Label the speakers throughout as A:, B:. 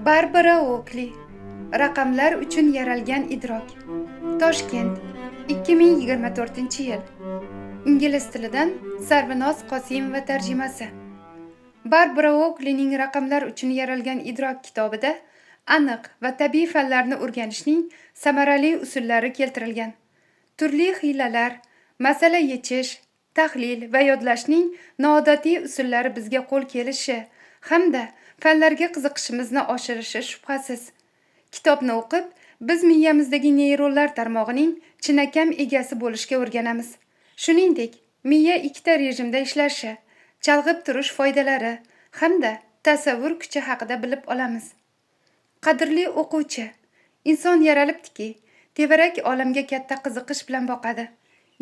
A: Barbara Oakley. Raqamlar uchun yaralgan idrok. Toshkent, 2024-yil. Ingliz tilidan Sarvinoz Qosimova tarjimasi. Barbara Oakleyning Raqamlar uchun yaralgan idrok kitobida aniq va tabiiy fanlarni o'rganishning samarali usullari keltirilgan. Turli hiylalar, masala yechish, tahlil va yodlashning noodatiy usullari bizga qo'l kelishi hamda fanlarga qiziqishimizni oshirishi shubhasiz. Kitobni o'qib, biz miyamizdagi neyronlar tarmog'ining chinakam egasi bo'lishga o'rganamiz. Shuningdek, miya ikkita rejimda ishlashi, chalg'ib turish foydalari hamda tasavvur kuchi haqida bilib olamiz. Qadrli o'quvchi, inson yaralibdiki, tevarak olamga katta qiziqish bilan boqadi.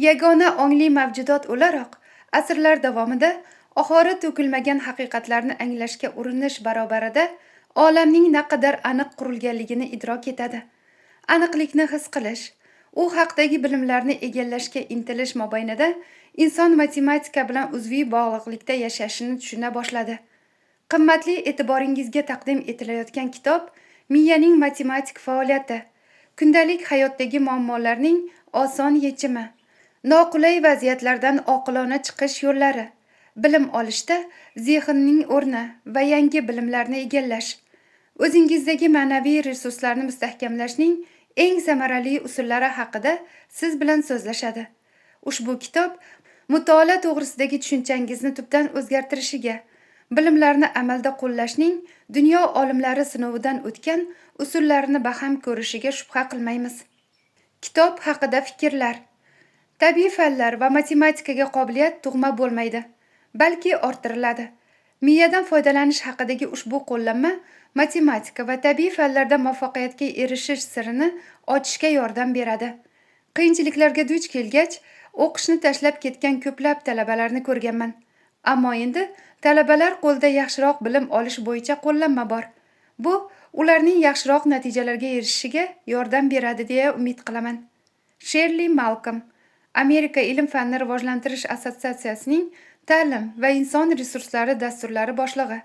A: Yagona ongli mavjudot o'laroq asrlar davomida ohori to'kilmagan haqiqatlarni anglashga urinish barobarida olamning naqadar aniq qurilganligini idrok etadi. Aniqlikni his qilish, u haqdagi bilimlarni egallashga intilish mobaynida inson matematika bilan uzviy bog'liqlikda yashashini tushuna boshladi. Qimmatli e'tiboringizga taqdim etilayotgan kitob miyaning matematik faoliyati, kundalik hayotdagi muammolarning oson yechimi, noqulay vaziyatlardan oqilona chiqish yo'llari, bilim olishda zehnning o'rni va yangi bilimlarni egallash, o'zingizdagi ma'naviy resurslarni mustahkamlashning eng samarali usullari haqida siz bilan so'zlashadi. Ushbu kitob mutolaa to'g'risidagi tushunchangizni tubdan o'zgartirishiga, bilimlarni amalda qo'llashning dunyo olimlari sinovidan o'tgan usullarini baham ko'rishiga shubha qilmaymiz. Kitob haqida fikrlar. Tabiiy fanlar va matematikaga qobiliyat tug'ma bo'lmaydi, balki orttiriladi. Miyadan foydalanish haqidagi ushbu qo'llanma matematika va tabiiy fanlarda muvaffaqiyatga erishish sirini ochishga yordam beradi. Qiyinchiliklarga duch kelgach, o'qishni tashlab ketgan ko'plab talabalarni ko'rganman. Ammo endi talabalar qo'lida yaxshiroq bilim olish bo'yicha qo'llanma bor. Bu ularning yaxshiroq natijalarga erishishiga yordam beradi deya umid qilaman. Shirley Malcolm, Amerika ilm-fanni rivojlantirish assotsiatsiyasining ta'lim va inson resurslari dasturlari boshlig'i.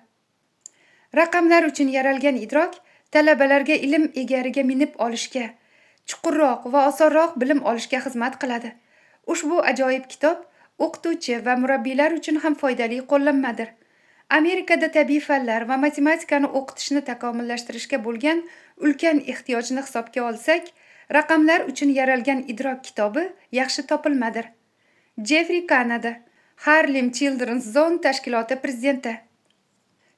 A: Raqamlar uchun yaralgan idrok talabalarga ilm egariga minib olishga, chuqurroq va osonroq bilim olishga xizmat qiladi. Ushbu ajoyib kitob o'qituvchi va murabbiylar uchun ham foydali qo'llanmadir. Amerikada tabiiy fanlar va matematikani o'qitishni takomillashtirishga bo'lgan ulkan ehtiyojni hisobga olsak, Raqamlar uchun yaralgan idrok kitobi yaxshi topilmadir. Jeffrey Kanada, Harlem Children's Zone tashkiloti prezidenti.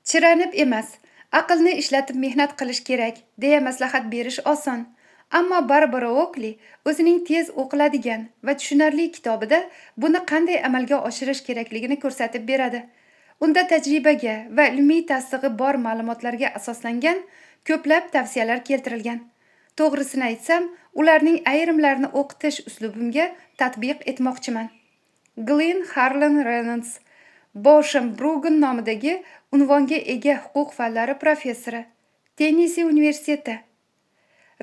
A: Chiranib emas, aqlni ishlatib mehnat qilish kerak deya maslahat berish oson. Ammo Barbara Oakley o'zining tez o'qiladigan va tushunarli kitobida buni qanday amalga oshirish kerakligini ko'rsatib beradi. Unda tajribaga va ilmiy tasdig'i bor ma'lumotlarga asoslangan ko'plab tavsiyalar keltirilgan. To'g'risini aytsam, ularning ayrimlarini o'qitish uslubimga tatbiq etmoqchiman. Glenn Harlan Reynolds, Bosham Brugan nomidagi unvonga ega huquq fanlari professori, Tennessee universiteti.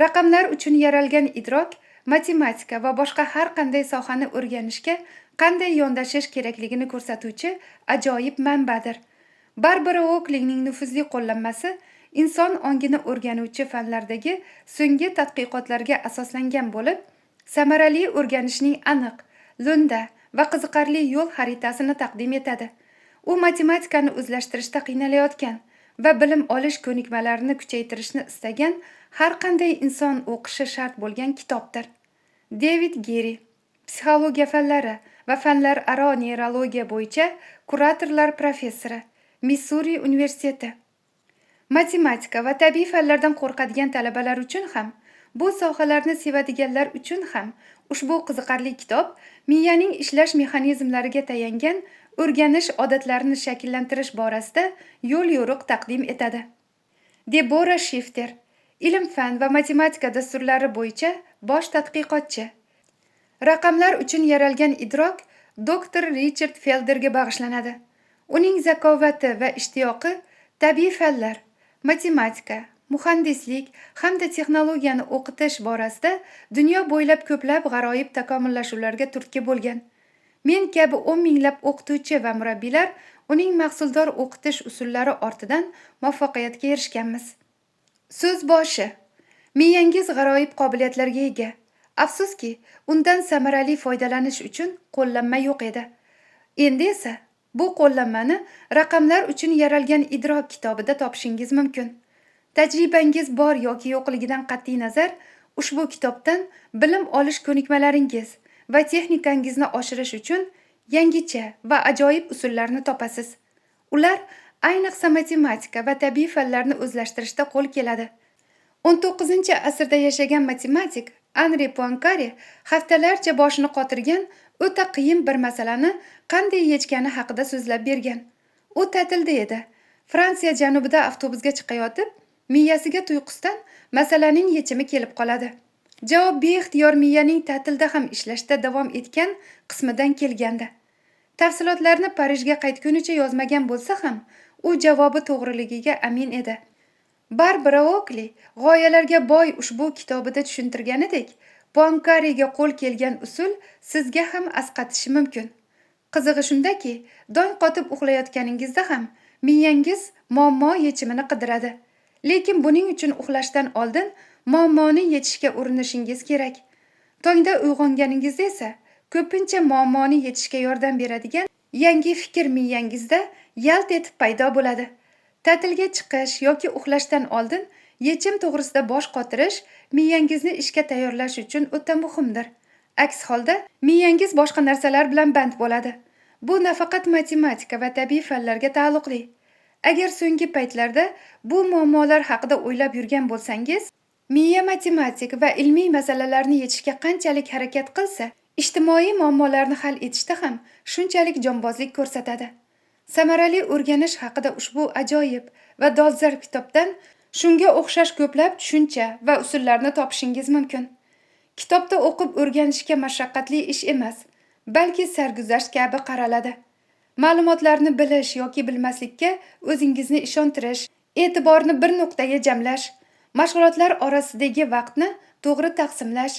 A: Raqamlar uchun yaralgan idrok matematika va boshqa har qanday sohani o'rganishga qanday yondashish kerakligini ko'rsatuvchi ajoyib manbadir. Barbara Oakleyning nufuzli qo'llanmasi inson ongini o'rganuvchi fanlardagi so'nggi tadqiqotlarga asoslangan bo'lib, samarali o'rganishning aniq, lo'nda va qiziqarli yo'l xaritasini taqdim etadi. U matematikani o'zlashtirishda qiynalayotgan va bilim olish ko'nikmalarini kuchaytirishni istagan har qanday inson o'qishi shart bo'lgan kitobdir. David Geri, psixologiya fanlari va fanlar aro neyrologiya bo'yicha kuratorlar professori, Missuri universiteti. Matematika va tabiiy fanlardan qo'rqadigan talabalar uchun ham, bu sohalarni sevadiganlar uchun ham ushbu qiziqarli kitob miyaning ishlash mexanizmlariga tayangan o'rganish odatlarini shakllantirish borasida yo'l yo'riq taqdim etadi. Deborah Shifter, ilm-fan va matematika dasturlari bo'yicha bosh tadqiqotchi. Raqamlar uchun yaralgan idrok Dr. Richard Felderga bag'ishlanadi. Uning zakovati va ishtiyoqi tabiiy fanlar, matematika, muhandislik hamda texnologiyani o'qitish borasida dunyo bo'ylab ko'plab g'aroyib takomillashuvlarga turtki bo'lgan. Men kabi 10 minglab o'qituvchi va murabbiylar uning mahsuldor o'qitish usullari ortidan muvaffaqiyatga erishganmiz. So'z boshi. Miyangiz g'aroyib qobiliyatlarga ega. Afsuski, undan samarali foydalanish uchun qo'llanma yo'q edi. Endi esa bu qo'llanmani raqamlar uchun yaralgan idrok kitobida topishingiz mumkin. Tajribangiz bor yoki yo'qligidan qat'iy nazar, ushbu kitobdan bilim olish ko'nikmalaringiz va texnikangizni oshirish uchun yangicha va ajoyib usullarni topasiz. Ular ayniqsa matematika va tabiiy fanlarni o'zlashtirishda qo'l keladi. 19-asrda yashagan matematik Anri Poinkare haftalarcha boshini qotirgan o'ta qiyin bir masalani qanday yechgani haqida so'zlab bergan. U ta'tilda edi. Fransiya janubida avtobusga chiqayotib, miyasiga tuyqusdan masalaning yechimi kelib qoladi. Javob beixtiyor miyaning ta'tilda ham ishlashda davom etgan qismidan kelgandi. Tafsilotlarni Parijga qaytgunicha yozmagan bo'lsa ham, u javobi to'g'riligiga amin edi. Barbara Oakley g'oyalarga boy ushbu kitobida tushuntirganidek, Poincarega qo'l kelgan usul sizga ham asqatishi mumkin. Qizig'i shundaki, dong qotib uxlayotganingizda ham miyangiz muammo yechimini qidiradi. Lekin buning uchun uxlashdan oldin muammoni yechishga urinishingiz kerak. Tongda uyg'onganingizda esa ko'pincha muammoni yechishga yordam beradigan yangi fikr miyangizda yalt etib paydo bo'ladi. Ta'tilga chiqish yoki uxlashdan oldin yechim to'g'risida bosh qotirish miyangizni ishga tayyorlash uchun o'ta muhimdir. Aks holda miyangiz boshqa narsalar bilan band bo'ladi. Bu nafaqat matematika va tabiiy fanlarga taalluqli. Agar so'nggi paytlarda bu muammolar haqida o'ylab yurgan bo'lsangiz, miya matematik va ilmiy masalalarni yechishga qanchalik harakat qilsa, ijtimoiy muammolarni hal etishda ham shunchalik jonbozlik ko'rsatadi. Samarali o'rganish haqida ushbu ajoyib va dolzarb kitobdan shunga o'xshash ko'plab tushuncha va usullarni topishingiz mumkin. Kitobda o'qib o'rganishga mashaqqatli ish emas, balki sarguzasht kabi qaraladi. Ma'lumotlarni bilish yoki bilmaslikka o'zingizni ishontirish, e'tiborni bir nuqtaga jamlash, mashg'ulotlar orasidagi vaqtni to'g'ri taqsimlash,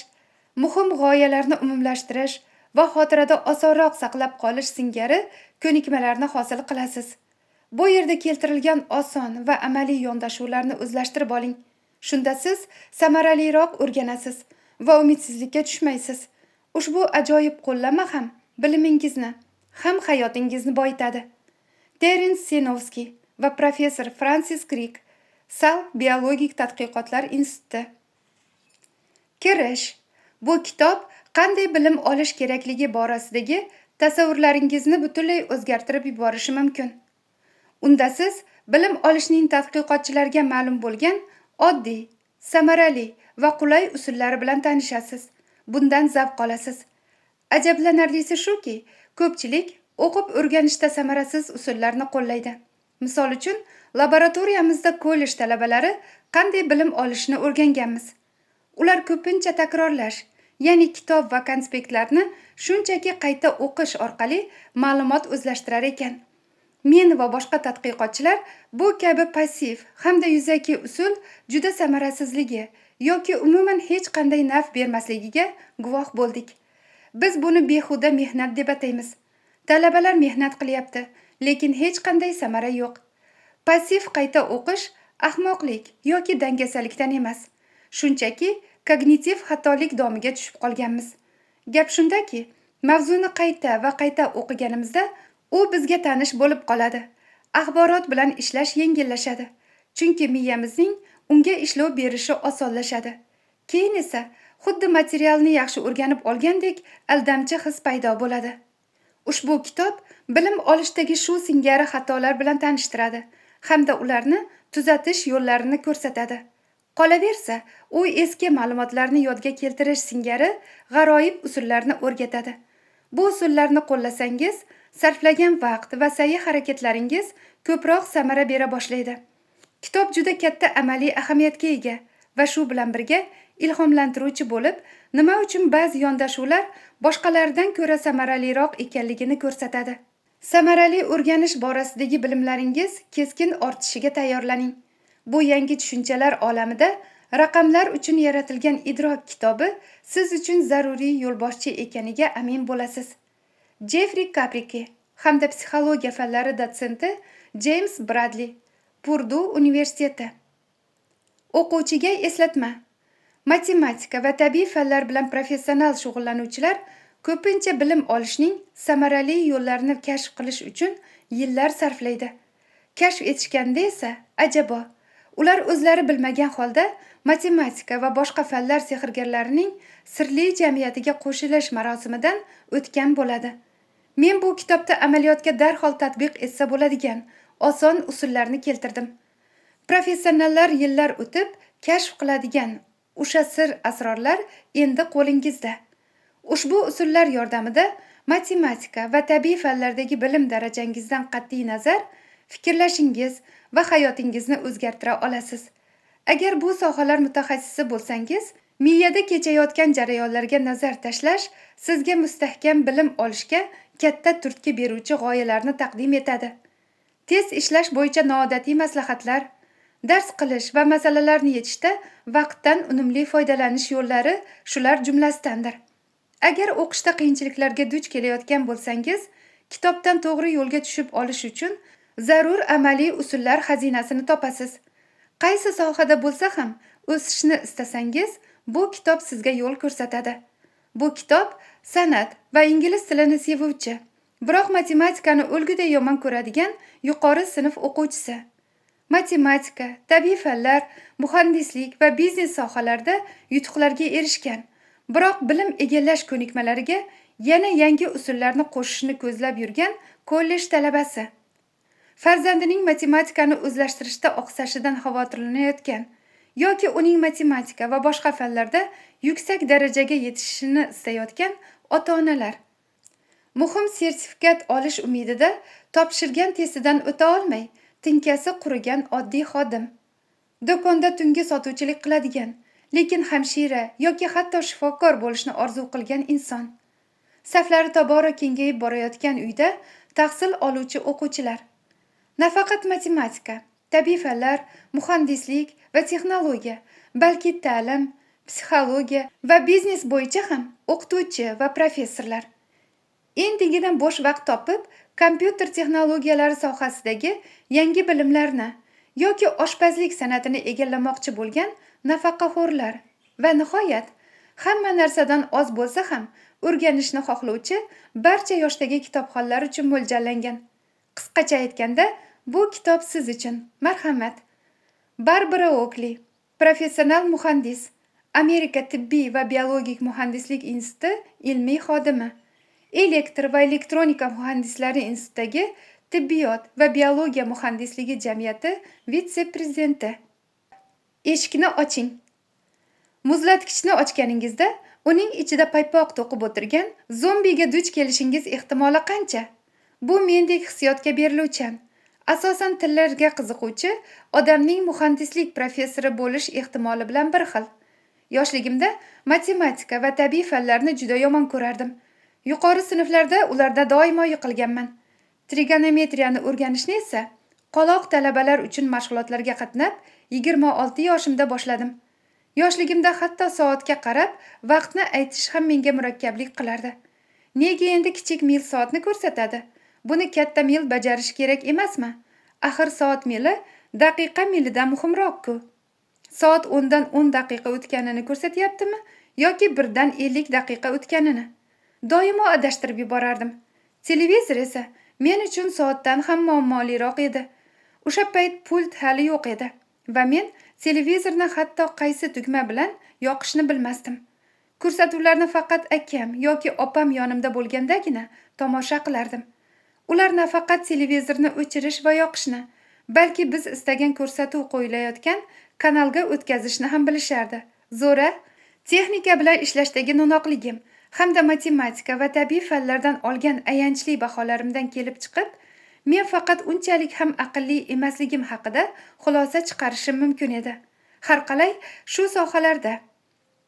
A: muhim g'oyalarni umumlashtirish va xotirada osonroq saqlab qolish singari ko'nikmalarni hosil qilasiz. Bu yerda keltirilgan oson va amaliy yondashuvlarni o'zlashtirib oling. Shunda siz samaraliroq o'rganasiz va umidsizlikka tushmaysiz. Ushbu ajoyib qo'llanma ham bilimingizni, ham hayotingizni boyitadi. Terence Sinovskiy va professor Francis Crick, Sal biologik tadqiqotlar instituti. Kirish. Bu kitob qanday bilim olish kerakligi borasidagi tasavvurlaringizni butunlay o'zgartirib yuborishi mumkin. Unda siz bilim olishning tadqiqotchilarga ma'lum bo'lgan oddiy, samarali va qulay usullari bilan tanishasiz. Bundan zavq olasiz. Ajablanarlisi shuki, ko'pchilik o'qib o'rganishda samarasiz usullarni qo'llaydi. Misol uchun, laboratoriyamizda kollej talabalari qanday bilim olishni o'rganganmiz. Ular ko'pincha takrorlash, ya'ni kitob va konspektlarni shunchaki qayta o'qish orqali ma'lumot o'zlashtirar ekan. Men va boshqa tadqiqotchilar bu kabi passiv hamda yuzaki usul juda samarasizligi yoki umuman hech qanday naf bermasligiga guvoh bo'ldik. Biz buni behuda mehnat deb ataymiz. Talabalar mehnat qilyapti, lekin hech qanday samara yo'q. Passiv qayta o'qish ahmoqlik yoki dangasalikdan emas. Shunchaki kognitiv xatolik domiga tushib qolganmiz. Gap shundaki, mavzuni qayta va qayta o'qiganimizda u bizga tanish bo'lib qoladi. Axborot bilan ishlash yengillashadi, chunki miyamizning unga ishlov berishi osonlashadi. Keyin esa xuddi materialni yaxshi o'rganib olgandek aldamchi his paydo bo'ladi. Ushbu kitob bilim olishdagi shu singari xatolar bilan tanishtiradi hamda ularni tuzatish yo'llarini ko'rsatadi. Qolaversa, u eski ma'lumotlarni yodga keltirish singari g'aroyib usullarni o'rgatadi. Bu usullarni qo'llasangiz, sarflagan vaqt va sa'y harakatlaringiz ko'proq samara bera boshlaydi. Kitob juda katta amaliy ahamiyatga ega va shu bilan birga ilhomlantiruvchi bo'lib, nima uchun ba'zi yondashuvlar boshqalardan ko'ra samaraliroq ekanligini ko'rsatadi. Samarali o'rganish borasidagi bilimlaringiz keskin ortishiga tayyorlaning. Bu yangi tushunchalar olamida raqamlar uchun yaratilgan idrok kitobi siz uchun zaruriy yo'lboshchi ekaniga amin bo'lasiz. Jeffrey Capricki hamda psixologiya fanlari dotsenti James Bradley, Purdue universiteti. O'quvchiga eslatma. Matematika va tabiiy fanlar bilan professional shug'ullanuvchilar ko'pincha bilim olishning samarali yo'llarini kashf qilish uchun yillar sarflaydi. Kashf etishganda esa ajabo, ular o'zlari bilmagan holda matematika va boshqa fanlar sehrgarlarining sirli jamiyatiga qo'shilish marosimidan o'tgan bo'ladi. Men bu kitobda amaliyotga darhol tatbiq etsa bo'ladigan oson usullarni keltirdim. Professionallar yillar o'tib kashf qiladigan o'sha sir asrorlar endi qo'lingizda. Ushbu usullar yordamida matematika va tabiiy fanlardagi bilim darajangizdan qat'iy nazar fikrlashingiz va hayotingizni o'zgartira olasiz. Agar bu sohalar mutaxassisi bo'lsangiz, miyada kechayotgan jarayonlarga nazar tashlash sizga mustahkam bilim olishga katta turtki beruvchi g'oyalarni taqdim etadi. Tez ishlash bo'yicha noodatiy maslahatlar, dars qilish va masalalarni yechishda vaqtdan unumli foydalanish yo'llari shular jumlasidandir. Agar o'qishda qiyinchiliklarga duch kelayotgan bo'lsangiz, kitobdan to'g'ri yo'lga tushib olish uchun zarur amaliy usullar xazinasini topasiz. Qaysi sohada bo'lsa ham o'sishni istasangiz, bu kitob sizga yo'l ko'rsatadi. Bu kitob san'at va ingliz tilini sevuvchi, biroq matematikani o'lguday yomon ko'radigan yuqori sinf o'quvchisi. Matematika, tabiiy fanlar, muhandislik va biznes sohalarida yutuqlarga erishgan, biroq bilim egallash ko'nikmalariga yana yangi usullarni qo'shishni ko'zlab yurgan kollej talabasi. Farzandining matematikani o'zlashtirishda oqsashidan xavotirlanayotgan yoki uning matematika va boshqa fanlarda yuksak darajaga yetishishini istayotgan ota-onalar. Muhim sertifikat olish umidida topshirgan testidan o'ta olmay, tinkasi qurigan oddiy xodim. Do'konda tungi sotuvchilik qiladigan, lekin hamshira yoki hatto shifokor bo'lishni orzu qilgan inson. Saflari tobora kengayib borayotgan uyda tahsil oluvchi o'quvchilar. Nafaqat matematika, tabiiy fanlar, muhandislik va texnologiya, balki ta'lim, psixologiya va biznes bo'yicha ham o'qituvchi va professorlar. Endigidan bo'sh vaqt topib, kompyuter texnologiyalari sohasidagi yangi bilimlarni yoki oshpazlik san'atini egallamoqchi bo'lgan nafaqaxo'rlar va nihoyat, hamma narsadan oz bo'lsa ham o'rganishni xohlovchi barcha yoshdagi kitobxonlar uchun mo'ljallangan. Qisqacha aytganda, bu kitob siz uchun. Marhamat. Barbara Oakley, professional muhandis, Amerika tibbiy va biologik muhandislik instituti ilmiy xodimi, elektr va elektronika muhandislari institutidagi tibbiyot va biologiya muhandisligi jamiyati vitse-prezidenti. Eshikni oching. Muzlatgichni ochganingizda uning ichida paypoq to'qib o'tirgan zombiga duch kelishingiz ehtimoli qancha? Bu mendek hissiyotga beriluvchan, asosan tillarga qiziquvchi odamning muhandislik professori bo'lish ehtimoli bilan bir xil. Yoshligimda matematika va tabiiy fanlarni juda yomon ko'rardim. Yuqori sinflarda ularda doimo yiqilganman. Trigonometriyani o'rganishni esa qoloq talabalar uchun mashg'ulotlarga qatnab 26 yoshimda boshladim. Yoshligimda hatto soatga qarab vaqtni aytish ham menga murakkablik qilardi. Nega endi kichik mil soatni ko'rsatadi? Buni katta mil bajarish kerak emasmi? Axir soat mili daqiqa milidan muhimroq-ku. Soat 10 dan 10 daqiqa o'tganini ko'rsatyaptimi yoki 1 dan 50 daqiqa o'tganini? Doimo adashtirib yuborardim. Televizor esa men uchun soatdan ham muammoliroq edi. O'sha payt pult hali yo'q edi va men televizorni hatto qaysi tugma bilan yoqishni bilmasdim. Ko'rsatuvlarni faqat akam yoki opam yonimda bo'lgandagina tomosha qilardim. Ular nafaqat televizorni o'chirish va yoqishni, balki biz istagan ko'rsatuv qo'yilayotgan kanalga o'tkazishni ham bilishardi. Zo'ra, texnika bilan ishlashdagi no'noqligim hamda matematika va tabiiy fanlardan olgan ayanchli baholarimdan kelib chiqib, men faqat unchalik ham aqlli emasligim haqida xulosa chiqarishim mumkin edi. Har qalay, shu sohalarda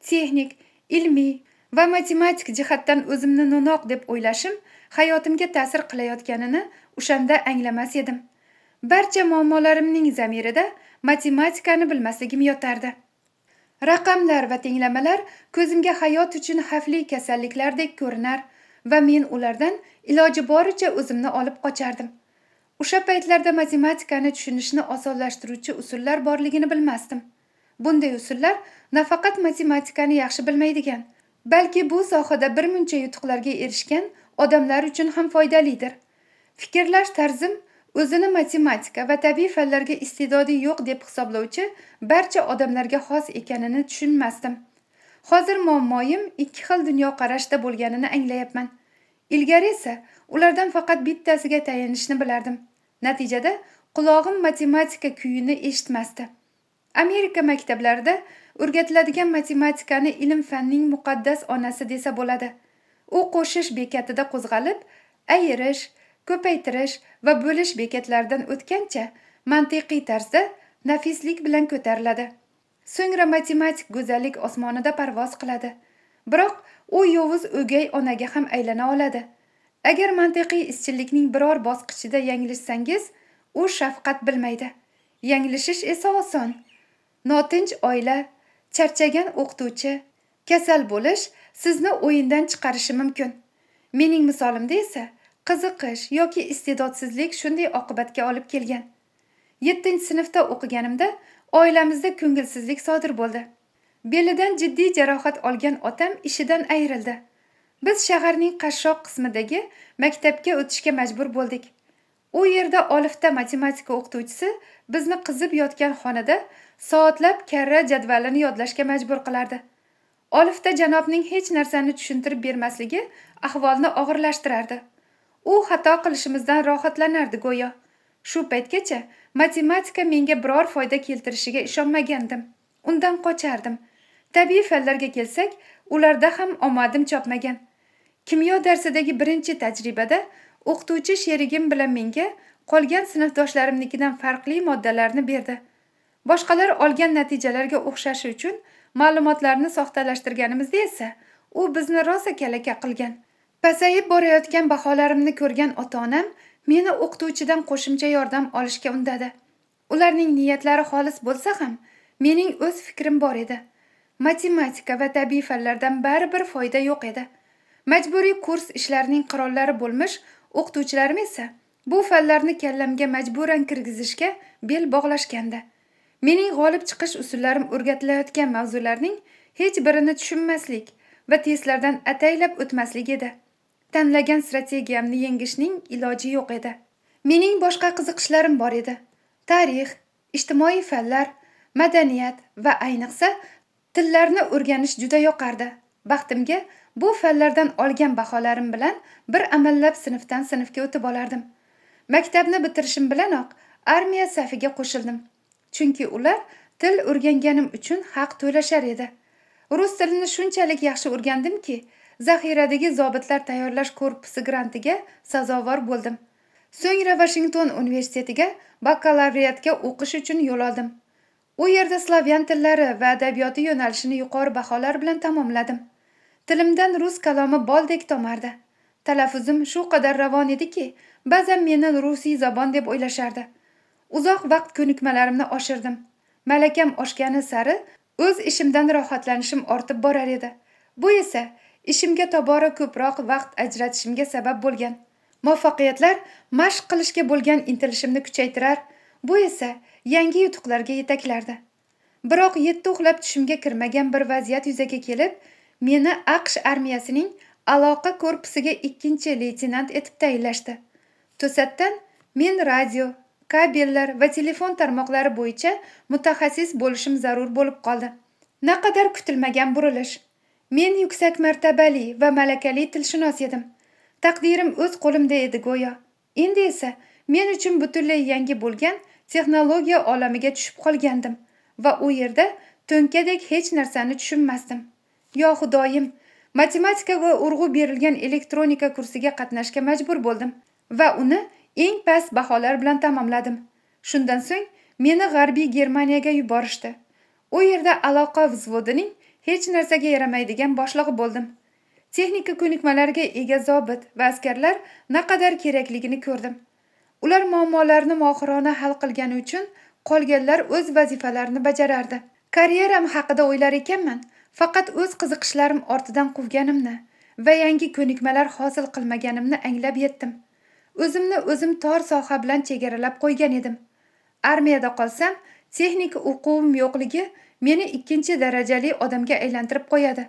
A: texnik, ilmiy va matematik jihatdan o'zimni no'noq deb o'ylashim hayotimga ta'sir qilayotganini o'shanda anglamas edim. Barcha muammolarimning zamirida matematikani bilmasligim yotardi. Raqamlar va tenglamalar ko'zimga hayot uchun xavfli kasalliklardek ko'rinar va men ulardan iloji boricha o'zimni olib qochardim. O'sha paytlarda matematikani tushunishni osonlashtiruvchi usullar borligini bilmasdim. Bunday usullar nafaqat matematikani yaxshi bilmaydigan, balki bu sohada birmuncha yutuqlarga erishgan odamlar uchun ham foydalidir. Fikrlash tarzim o'zini matematika va tabiiy fanlarga iste'dodi yo'q deb hisoblovchi barcha odamlarga xos ekanini tushunmasdim. Hozir muammoyim ikki xil dunyoqarashda bo'lganini anglayapman. Ilgari esa ulardan faqat bittasiga tayanishni bilardim. Natijada qulog'im matematika kuyini eshitmasdi. Amerika maktablarida o'rgatiladigan matematikani ilm-fanning muqaddas onasi desa bo'ladi. U qo'shish bekatida qo'zg'alib, ayirish, ko'paytirish va bo'lish bekatlaridan o'tgancha mantiqiy tarzda nafislik bilan ko'tariladi. So'ngra matematik go'zallik osmonida parvoz qiladi. Biroq u yovuz o'gay onaga ham aylana oladi. Agar mantiqiy izchillikning biror bosqichida yanglishsangiz, u shafqat bilmaydi. Yanglishish esa oson. Notinch oila, charchagan o'qituvchi, kasal bo'lish sizni o'yindan chiqarishi mumkin. Mening misolimda esa qiziqish yoki iste'dodsizlik shunday oqibatga olib kelgan. 7-sinfda o'qiganimda oilamizda ko'ngilsizlik sodir bo'ldi. Belidan jiddiy jarohat olgan otam ishidan ayrildi. Biz shaharning qashshoq qismidagi maktabga o'tishga majbur bo'ldik. U yerda olifta matematika o'qituvchisi bizni qizib yotgan xonada soatlab karra jadvalini yodlashga majbur qilardi. Olifta janobning hech narsani tushuntirib bermasligi ahvolni og'irlashtirardi. U xato qilishimizdan rohatlanardi go'yo. Shu paytgacha matematika menga biror foyda keltirishiga ishonmagandim. Undan qochardim. Tabiiy fanlarga kelsak, ularda ham omadim chopmagan. Kimyo darsidagi birinchi tajribada o'qituvchi sherigim bilan menga qolgan sinfdoshlarimnikidan farqli moddalarni berdi. Boshqalar olgan natijalarga o'xshashi uchun ma'lumotlarni soxtalashtirganimizda esa u bizni rosa kalaka qilgan. Pasayib borayotgan baholarimni ko'rgan ota-onam meni o'qituvchidan qo'shimcha yordam olishga undadi. Ularning niyatlari xolis bo'lsa ham, mening o'z fikrim bor edi. Matematika va tabiiy fanlardan baribir foyda yo'q edi. Majburiy kurs ishlarining qirollari bo'lmish o'qituvchilarim esa bu fanlarni kallamga majburan kirgizishga bel bog'lashgandi. Mening g'olib chiqish usullarim o'rgatilayotgan mavzularning hech birini tushunmaslik va testlardan ataylab o'tmaslik edi. Tanlagan strategiyamni yengishning iloji yo'q edi. Mening boshqa qiziqishlarim bor edi. Tarix, ijtimoiy fanlar, madaniyat va ayniqsa tillarni o'rganish juda yoqardi. Baxtimga bu fanlardan olgan baholarim bilan bir amallab sinfdan sinfga o'tib olardim. Maktabni bitirishim bilanoq armiya safiga qo'shildim. Chunki ular til o'rganganim uchun haq to'lashar edi. Rus tilini shunchalik yaxshi o'rgandimki, zaxiradagi zobitlar tayyorlash korpusi grantiga sazovor bo'ldim. So'ngra Washington universitetiga bakalavriatga o'qish uchun yo'l oldim. U yerda slavyan tillari va adabiyoti yo'nalishini yuqori baholar bilan tamomladim. Tilimdan rus kalomi boldek tomardi. Talaffuzim shu qadar ravon ediki, ba'zan meni rusiy zabon deb o'ylashardi. Uzoq vaqt ko'nikmalarimni oshirdim. Malakam oshgani sari o'z ishimdan rohatlanishim ortib borar edi. Bu esa ishimga tobora ko'proq vaqt ajratishimga sabab bo'lgan. Muvaffaqiyatlar mashq qilishga bo'lgan intilishimni kuchaytirar, bu esa yangi yutuqlarga yetaklardi. Biroq yetti uxlab tushimga kirmagan bir vaziyat yuzaga kelib, meni AQSh armiyasining aloqa korpusiga 2-leytenant etib tayinlashdi. To'satdan men radio, kabellar va telefon tarmoqlari bo'yicha mutaxassis bo'lishim zarur bo'lib qoldi. Naqadar kutilmagan burilish. Men yuksak martabali va malakali tilshunos edim. Taqdirim o'z qo'limda edi go'yo. Endi esa men uchun butunlay yangi bo'lgan texnologiya olamiga tushib qolgandim va u yerda to'nkadek hech narsani tushunmasdim. Yo xudoyim, matematikaga urg'u berilgan elektronika kursiga qatnashga majbur bo'ldim va uni eng past baholar bilan tamomladim. Shundan so'ng meni G'arbiy Germaniyaga yuborishdi. U yerda aloqa vzvodining hech narsaga yaramaydigan boshlig'i bo'ldim. Texnika ko'nikmalariga ega zobit va askarlar naqadar kerakligini ko'rdim. Ular muammolarni mohirona hal qilgani uchun qolganlar o'z vazifalarini bajarardi. Karyeram haqida o'ylar ekanman, faqat o'z qiziqishlarim ortidan quvganimni va yangi ko'nikmalar hosil qilmaganimni anglab yetdim. O'zimni o'zim tor soha bilan chegaralab qo'ygan edim. Armiyada qolsam, texnik o'quvim yo'qligi meni ikkinchi darajali odamga aylantirib qo'yadi.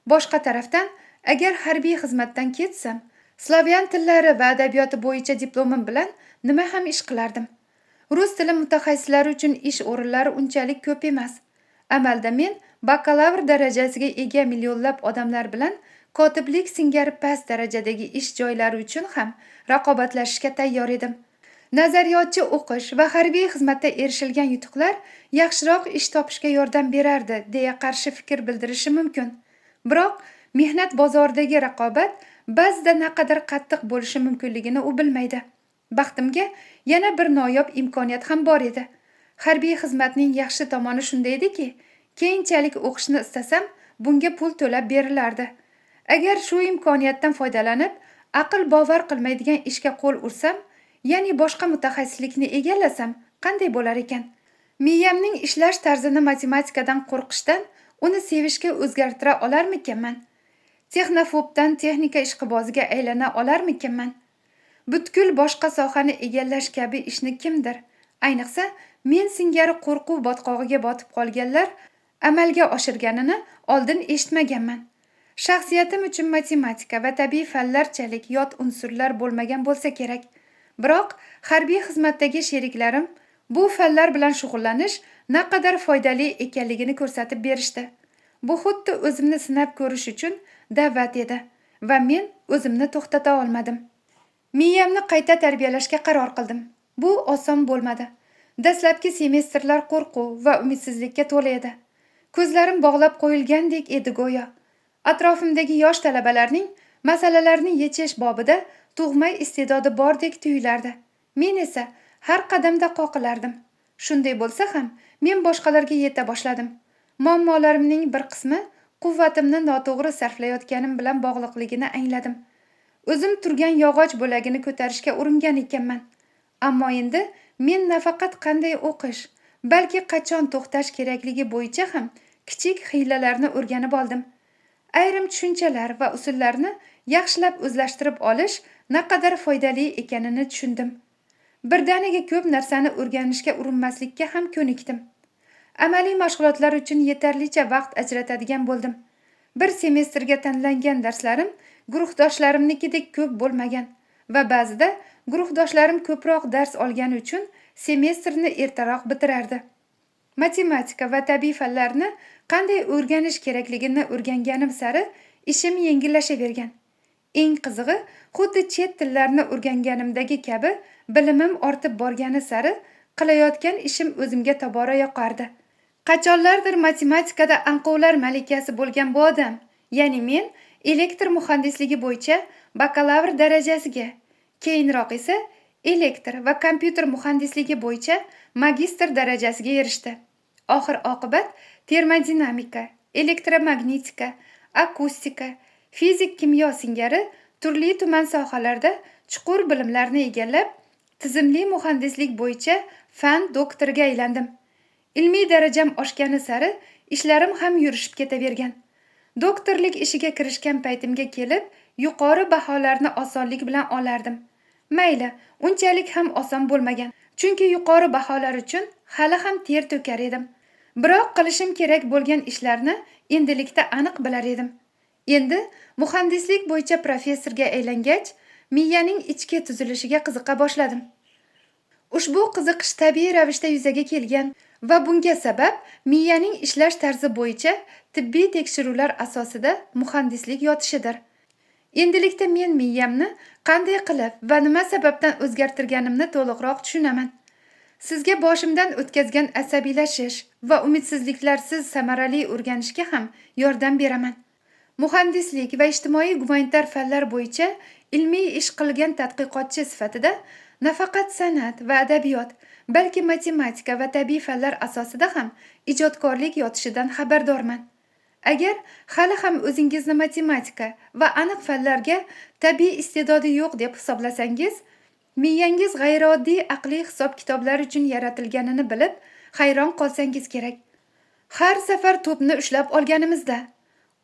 A: Boshqa tarafdan, agar harbiy xizmatdan ketsam, slavyan tillari va adabiyoti bo'yicha diplomim bilan nima ham ish qilardim? Rus tili mutaxassislari uchun ish o'rinlari unchalik ko'p emas. Amalda men bakalavr darajasiga ega millionlab odamlar bilan kotiblik singari past darajadagi ish joylari uchun ham raqobatlashishga tayyor edim. Nazariyotchi o'qish va harbiy xizmatda erishilgan yutuqlar yaxshiroq ish topishga yordam berardi deya qarshi fikr bildirishi mumkin. Biroq mehnat bozoridagi raqobat ba'zida naqadar qattiq bo'lishi mumkinligini u bilmaydi. Baxtimga yana bir noyob imkoniyat ham bor edi. Harbiy xizmatning yaxshi tomoni shunda ediki, keyinchalik o'qishni istasam, bunga pul to'lab berilardi. Agar shu imkoniyatdan foydalanib, aql bovar qilmaydigan ishga qo'l ursam, ya'ni boshqa mutaxassislikni egallasam, qanday bo'lar ekan? Miyamning ishlash tarzini matematikadan qo'rqishdan uni sevishga o'zgartira olarmikanman? Texnofobdan texnika ishqiboziga aylana olarmikanman? Butkul boshqa sohani egallash kabi ishni kimdir, ayniqsa men singari qo'rquv botqog'iga botib qolganlar amalga oshirganini oldin eshitmaganman. Shaxsiyatim uchun matematika va tabiiy fanlarchalik yot unsurlar bo'lmagan bo'lsa kerak. Biroq harbiy xizmatdagi sheriklarim bu fanlar bilan shug'ullanish naqadar foydali ekanligini ko'rsatib berishdi. Bu xuddi o'zimni sinab ko'rish uchun da'vat edi va men o'zimni to'xtata olmadim. Miyamni qayta tarbiyalashga qaror qildim. Bu oson bo'lmadi. Dastlabki semestrlar qo'rquv va umidsizlikka to'la edi. Ko'zlarim bog'lab qo'yilgandek edi go'yo. Atrofimdagi yosh talabalarning masalalarni yechish bobida tug'may iste'dodi bordek tuyulardi. Men esa har qadamda qoqilardim. Shunday bo'lsa ham, men boshqalarga yeta boshladim. Muammolarimning bir qismi quvvatimni noto'g'ri sarflayotganim bilan bog'liqligini angladim. O'zim turgan yog'och bo'lagini ko'tarishga uringan ekanman. Ammo endi men nafaqat qanday o'qish, balki qachon to'xtash kerakligi bo'yicha ham kichik hiylalarni o'rganib oldim. Ayrim tushunchalar va usullarni yaxshilab o'zlashtirib olish naqadar foydali ekanini tushundim. Birdaniga ko'p narsani o'rganishga urinmaslikka ham ko'nikdim. Amaliy mashg'ulotlar uchun yetarlicha vaqt ajratadigan bo'ldim. Bir semestrga tanlangan darslarim guruhdoshlarimnikidek ko'p bo'lmagan va ba'zida guruhdoshlarim ko'proq dars olgani uchun semestrni ertaroq bitirardi. Matematika va tabiiy fanlarni qanday o'rganish kerakligini o'rganganim sari ishim yengillashavergan. Eng qizig'i, xuddi chet tillarni o'rganganimdagi kabi bilimim ortib borgani sari qilayotgan ishim o'zimga tobora yoqardi. Qachonlardir matematikada anqovlar malikasi bo'lgan bu odam, ya'ni men elektr muhandisligi bo'yicha bakalavr darajasiga, keyinroq esa elektr va kompyuter muhandisligi bo'yicha magistr darajasiga erishdi. Oxir-oqibat termodinamika, elektromagnetika, akustika, fizik-kimyo singari turli-tuman sohalarda chuqur bilimlarni egallab, tizimli muhandislik bo'yicha fan doktoriga aylandim. Ilmiy darajam oshgani sari ishlarim ham yurishib ketavergan. Doktorlik ishiga kirishgan paytimga kelib, yuqori baholarni osonlik bilan olardim. Mayli, unchalik ham oson bo'lmagan. Chunki yuqori baholar uchun hali ham ter to'kar edim. Biroq qilishim kerak bo'lgan ishlarni endilikda aniq bilar edim. Endi muhandislik bo'yicha professorga aylangach, miyaning ichki tuzilishiga qiziqa boshladim. Ushbu qiziqish tabiiy ravishda yuzaga kelgan va bunga sabab miyaning ishlash tarzi bo'yicha tibbiy tekshiruvlar asosida muhandislik yotishidir. Endilikda men miyamni qanday qilib va nima sababdan o'zgartirganimni to'liqroq tushunaman. Sizga boshimdan o'tkazgan asabiylashish va umidsizliklarsiz samarali o'rganishga ham yordam beraman. Muhandislik va ijtimoiy gumanitar fanlar bo'yicha ilmiy ish qilgan tadqiqotchi sifatida nafaqat san'at va adabiyot, balki matematika va tabiiy fanlar asosida ham ijodkorlik yotishidan xabardorman. Agar hali ham o'zingizni matematika va aniq fanlarga tabiiy iste'dodi yo'q deb hisoblasangiz, miyangiz g'ayrioddiy aqliy hisob-kitoblar uchun yaratilganini bilib, hayron qolsangiz kerak. Har safar to'pni ushlab olganimizda,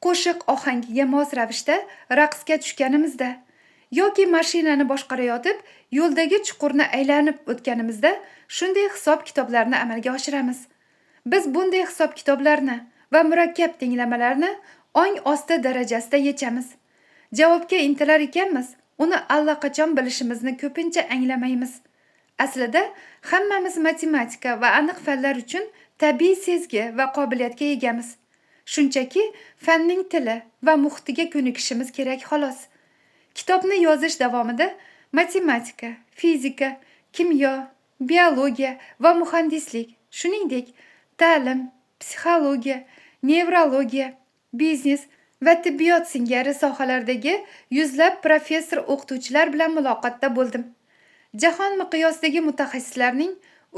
A: qo'shiq ohangiga mos ravishda raqsga tushganimizda yoki mashinani boshqarayotib yo'ldagi chuqurni aylanib o'tganimizda shunday hisob kitoblarni amalga oshiramiz. Biz bunday hisob kitoblarni va murakkab tenglamalarni ong osti darajasida yechamiz. Javobga intilar ekanmiz, uni allaqachon bilishimizni ko'pincha anglamaymiz. Aslida hammamiz matematika va aniq fanlar uchun tabiiy sezgi va qobiliyatga egamiz. Shunchaki fanning tili va muhitiga ko'nikishimiz kerak xolos. Kitobni yozish davomida matematika, fizika, kimyo, biologiya va muhandislik, shuningdek ta'lim, psixologiya, nevrologiya, biznes va tibbiyot singari sohalardagi yuzlab professor o'qituvchilar bilan muloqotda bo'ldim. Jahon miqyosidagi mutaxassislarning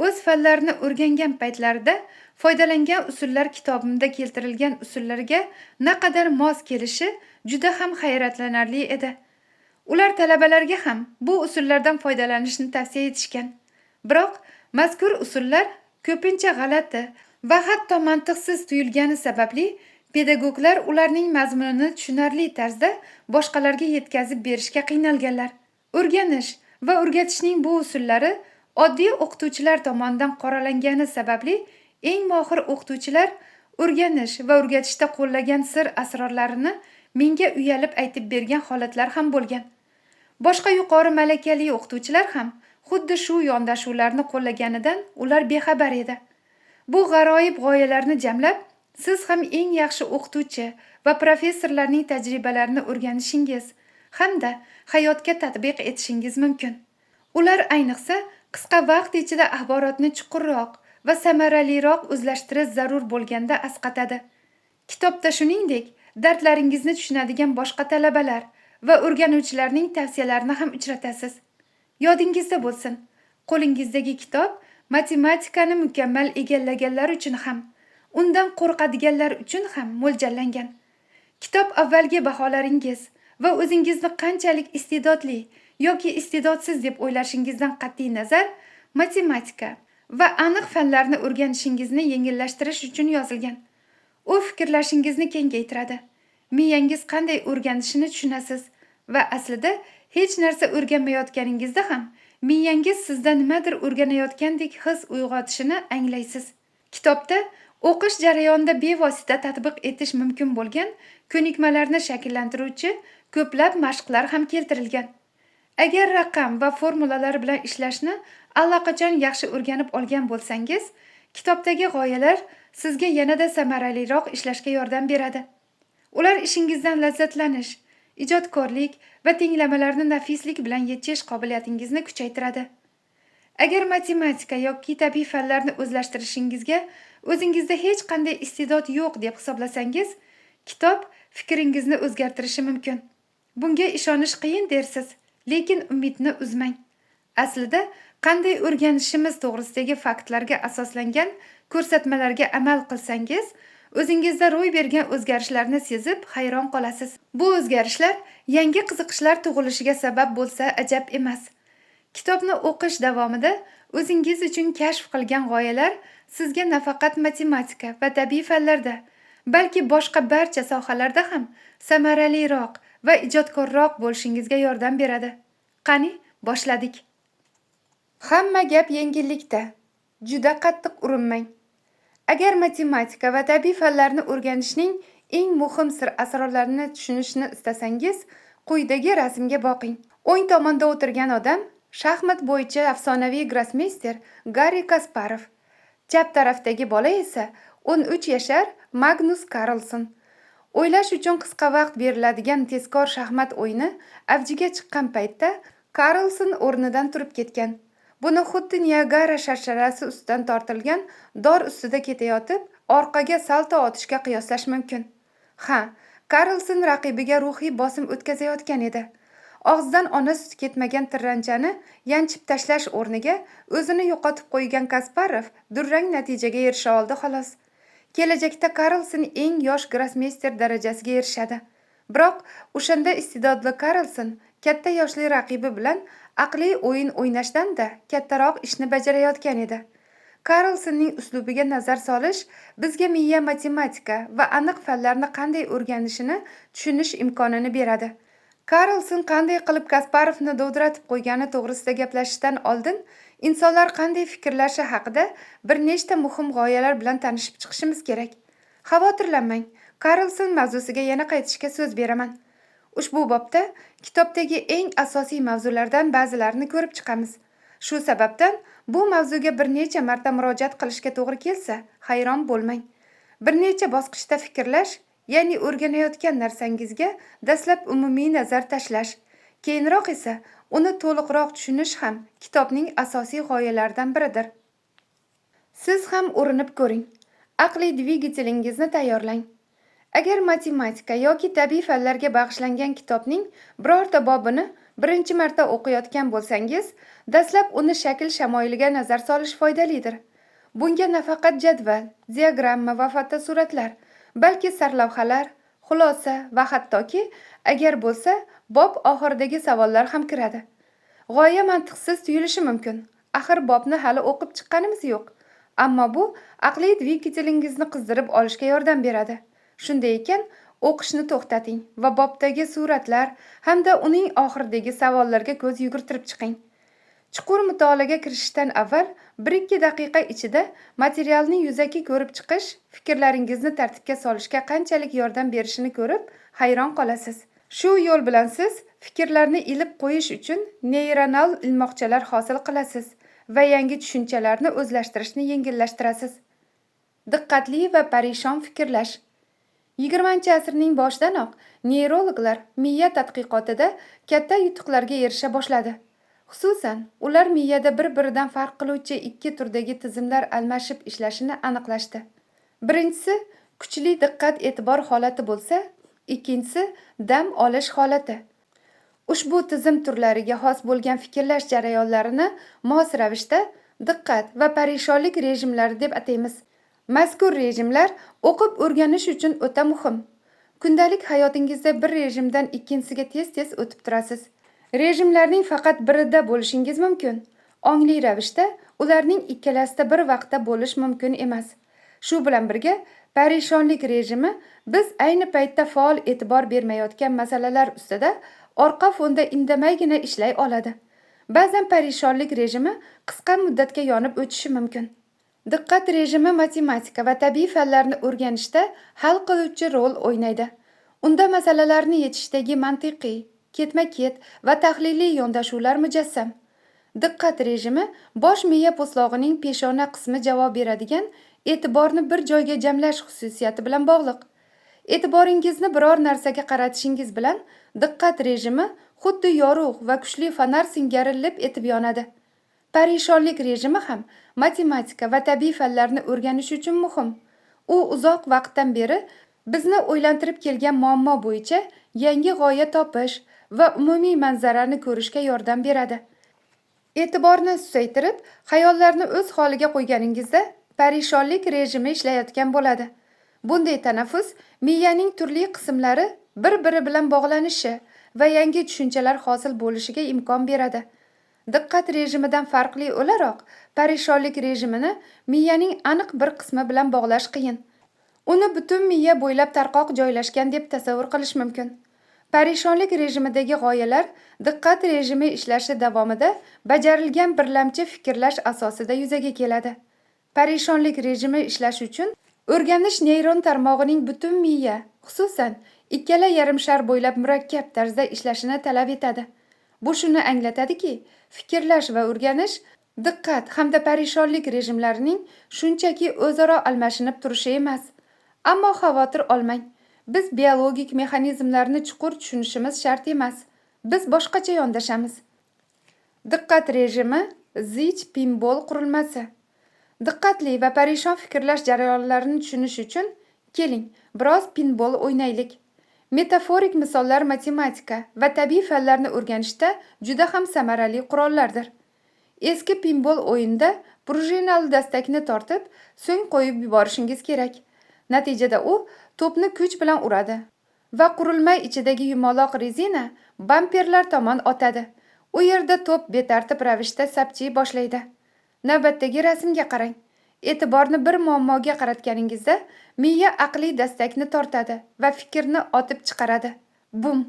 A: o'z fanlarini o'rgangan paytlarida foydalangan usullar kitobimda keltirilgan usullarga naqadar mos kelishi juda ham hayratlanarli edi. Ular talabalarga ham bu usullardan foydalanishni tavsiya etishgan. Biroq mazkur usullar ko'pincha g'alati va hatto mantiqsiz tuyulgani sababli pedagoglar ularning mazmunini tushunarli tarzda boshqalarga yetkazib berishga qiynalganlar. O'rganish va o'rgatishning bu usullari oddiy o'qituvchilar tomonidan qoralangani sababli eng mohir o'qituvchilar o'rganish va o'rgatishda qo'llagan sir asrorlarini menga uyalib aytib bergan holatlar ham bo'lgan. Boshqa yuqori malakali o'qituvchilar ham xuddi shu yondashuvlarni qo'llaganidan ular bexabar edi. Bu g'aroyib g'oyalarni jamlab, siz ham eng yaxshi o'qituvchi va professorlarning tajribalarini o'rganishingiz hamda hayotga tatbiq etishingiz mumkin. Ular ayniqsa qisqa vaqt ichida axborotni chuqurroq va samaraliroq o'zlashtirish zarur bo'lganda asqatadi. Kitobda shuningdek dardlaringizni tushunadigan boshqa talabalar va o'rganuvchilarning tavsiyalarini ham uchratasiz. Yodingizda bo'lsin, qo'lingizdagi kitob matematikani mukammal egallaganlar uchun ham, undan qo'rqadiganlar uchun ham mo'ljallangan. Kitob avvalgi baholaringiz va o'zingizni qanchalik iste'dodli yoki iste'dodsiz deb o'ylashingizdan qat'iy nazar, matematika va aniq fanlarni o'rganishingizni yengillashtirish uchun yozilgan. U fikrlashingizni kengaytiradi. Miyangiz qanday o'rganishini tushunasiz va aslida hech narsa o'rganmayotganingizda ham miyangiz sizda nimadir o'rganayotgandek his uyg'otishini anglaysiz. Kitobda o'qish jarayonida bevosita tatbiq etish mumkin bo'lgan ko'nikmalarni shakllantiruvchi ko'plab mashqlar ham keltirilgan. Agar raqam va formulalar bilan ishlashni allaqachon yaxshi o'rganib olgan bo'lsangiz, kitobdagi g'oyalar sizga yanada samaraliroq ishlashga yordam beradi. Ular ishingizdan lazzatlanish, ijodkorlik va tenglamalarni nafislik bilan yechish qobiliyatingizni kuchaytiradi. Agar matematika yoki tabiiy fanlarni o'zlashtirishingizga o'zingizda hech qanday iste'dod yo'q deb hisoblasangiz, kitob fikringizni o'zgartirishi mumkin. Bunga ishonish qiyin dersiz, lekin umidni uzmang. Aslida qanday o'rganishimiz to'g'risidagi faktlarga asoslangan ko'rsatmalarga amal qilsangiz, o'zingizda ro'y bergan o'zgarishlarni sezib hayron qolasiz. Bu o'zgarishlar yangi qiziqishlar tug'ilishiga sabab bo'lsa ajab emas. Kitobni o'qish davomida o'zingiz uchun kashf qilgan g'oyalar sizga nafaqat matematika va tabiiy fanlarda, balki boshqa barcha sohalarda ham samaraliroq va ijodkorroq bo'lishingizga yordam beradi. Qani, boshladik. Hamma gap yengillikda. Juda qattiq urinmang. Agar matematika va tabiiy fanlarni o'rganishning eng muhim sir asrorlarini tushunishni istasangiz, quyidagi rasmga boqing. O'ng tomonda o'tirgan odam shaxmat bo'yicha afsonaviy grossmeyster Garri Kasparov. Chap tarafdagi bola esa 13 yashar Magnus Carlsen. O'ylash uchun qisqa vaqt beriladigan tezkor shaxmat o'yini avjiga chiqqan paytda Carlsen o'rnidan turib ketgan. Buni xuddi Niagara sharsharasi ustidan tortilgan dor ustida ketayotib, orqaga salto otishga qiyoslash mumkin. Ha, Carlsen raqibiga ruhiy bosim o'tkazayotgan edi. Og'zidan ona suti ketmagan tirranchani yanchib tashlash o'rniga o'zini yo'qotib qo'ygan Kasparov durang natijaga erisha oldi xolos. Kelajakda Carlsen eng yosh grossmeyster darajasiga erishadi. Biroq o'shanda iste'dodli Carlsen katta yoshli raqibi bilan aqliy o'yin o'ynashdan-da kattaroq ishni bajarayotgan edi. Carlsenning uslubiga nazar solish bizga miya matematika va aniq fanlarni qanday o'rganishini tushunish imkonini beradi. Karlson qanday qilib Kasparovni dovdiratib qo'ygani to'g'risida gaplashishdan oldin insonlar qanday fikrlashi haqida bir nechta muhim g'oyalar bilan tanishib chiqishimiz kerak. Xavotirlanmang, Karlson mavzusiga yana qaytishga so'z beraman. Ushbu bobda kitobdagi eng asosiy mavzulardan ba'zilarini ko'rib chiqamiz. Shu sababdan bu mavzuga bir necha marta murojaat qilishga to'g'ri kelsa, hayron bo'lmang. Bir necha bosqichda fikrlash, ya'ni o'rganayotgan narsangizga dastlab umumiy nazar tashlash, keyinroq esa uni to'liqroq tushunish ham kitobning asosiy g'oyalaridan biridir. Siz ham urinib ko'ring. Aqliy dvigatelingizni tayyorlang. Agar matematika yoki tabiiy fanlarga bag'ishlangan kitobning birorta bobini birinchi marta o'qiyotgan bo'lsangiz, dastlab uni shakl shamoyiliga nazar solish foydalidir. Bunga nafaqat jadval, diagramma va fotosuratlar, balki sarlavhalar, xulosa va hattoki agar bo'lsa, bob oxiridagi savollar ham kiradi. G'oya mantiqsiz tuyulishi mumkin. Axir bobni hali o'qib chiqqanimiz yo'q. Ammo bu aqliy dvigatelingizni qizdirib olishga yordam beradi. Shunday ekan, o'qishni to'xtating va bobdagi suratlar hamda uning oxiridagi savollarga ko'z yugurtirib chiqing. Chuqur mutolaaga kirishishdan avval 1-2 daqiqa ichida materialni yuzaki ko'rib chiqish fikrlaringizni tartibga solishga qanchalik yordam berishini ko'rib hayron qolasiz. Shu yo'l bilan siz fikrlarni ilib qo'yish uchun neyronal ilmoqchalar hosil qilasiz va yangi tushunchalarni o'zlashtirishni yengillashtirasiz. Diqqatli va parishon fikrlash. 20-asrning boshidanoq neyrologlar miya tadqiqotida katta yutuqlarga erisha boshladi. Xususan, ular miyada bir-biridan farq qiluvchi ikki turdagi tizimlar almashib ishlashini aniqlashdi. Birinchisi kuchli diqqat e'tibor holati bo'lsa, ikkinchisi dam olish holati. Ushbu tizim turlariga xos bo'lgan fikrlash jarayonlarini mos ravishda diqqat va parishonlik rejimlari deb ataymiz. Mazkur rejimlar o'qib o'rganish uchun o'ta muhim. Kundalik hayotingizda bir rejimdan ikkinchisiga tez-tez o'tib turasiz. Rejimlarning faqat birida bo'lishingiz mumkin. Ongli ravishda ularning ikkalasida bir vaqtda bo'lish mumkin emas. Shu bilan birga, parishonlik rejimi biz ayni paytda faol e'tibor bermayotgan masalalar ustida orqa fonda indamaygina ishlay oladi. Ba'zan parishonlik rejimi qisqa muddatga yonib o'tishi mumkin. Diqqat rejimi matematika va tabiiy fanlarni o'rganishda hal qiluvchi rol o'ynaydi. Unda masalalarni yechishdagi mantiqiy, ketma-ket va tahliliy yondashuvlar mujassam. Diqqat rejimi bosh miya po'stlog'ining peshona qismi javob beradigan e'tiborni bir joyga jamlash xususiyati bilan bog'liq. E'tiboringizni biror narsaga qaratishingiz bilan diqqat rejimi xuddi yorug' va kuchli fonar singari lip etib yonadi. Parishonlik rejimi ham matematika va tabiiy fanlarni o'rganish uchun muhim. U uzoq vaqtdan beri bizni o'ylantirib kelgan muammo bo'yicha yangi g'oya topish va umumiy manzarani ko'rishga yordam beradi. E'tiborni susaytirib, xayollarni o'z holiga qo'yganingizda parishonlik rejimi ishlayotgan bo'ladi. Bunday tanaffus miyaning turli qismlari bir-biri bilan bog'lanishi va yangi tushunchalar hosil bo'lishiga imkon beradi. Diqqat rejimidan farqli o'laroq, parishonlik rejimini miyaning aniq bir qismi bilan bog'lash qiyin. Uni butun miya bo'ylab tarqoq joylashgan deb tasavvur qilish mumkin. Parishonlik rejimidagi g'oyalar diqqat rejimi ishlashi davomida bajarilgan birlamchi fikrlash asosida yuzaga keladi. Parishonlik rejimi ishlashi uchun o'rganish neyron tarmog'ining butun miya, xususan ikkala yarim shar bo'ylab murakkab tarzda ishlashini talab etadi. Bu shuni anglatadiki, fikrlash va o'rganish diqqat hamda parishonlik rejimlarining shunchaki o'zaro almashinib turishi emas. Ammo xavotir olmang. Biz biologik mexanizmlarni chuqur tushunishimiz shart emas. Biz boshqacha yondashamiz. Diqqat rejimi zich pinbol qurilmasi. Diqqatli va parishon fikrlash jarayonlarini tushunish uchun keling, biroz pinbol o'ynaylik. Metaforik misollar matematika va tabiiy fanlarni o'rganishda juda ham samarali qurollardir. Eski pinbol o'yinida prujinali dastakni tortib, so'ng qo'yib yuborishingiz kerak. Natijada u to'pni kuch bilan uradi va qurilma ichidagi yumaloq rezina bamperlar tomon otadi. U yerda to'p betartib ravishda sapchiy boshlaydi. Navbatdagi rasmga qarang. E'tiborni bir muammoga qaratganingizda miya aqliy dastakni tortadi va fikrni otib chiqaradi. Bum!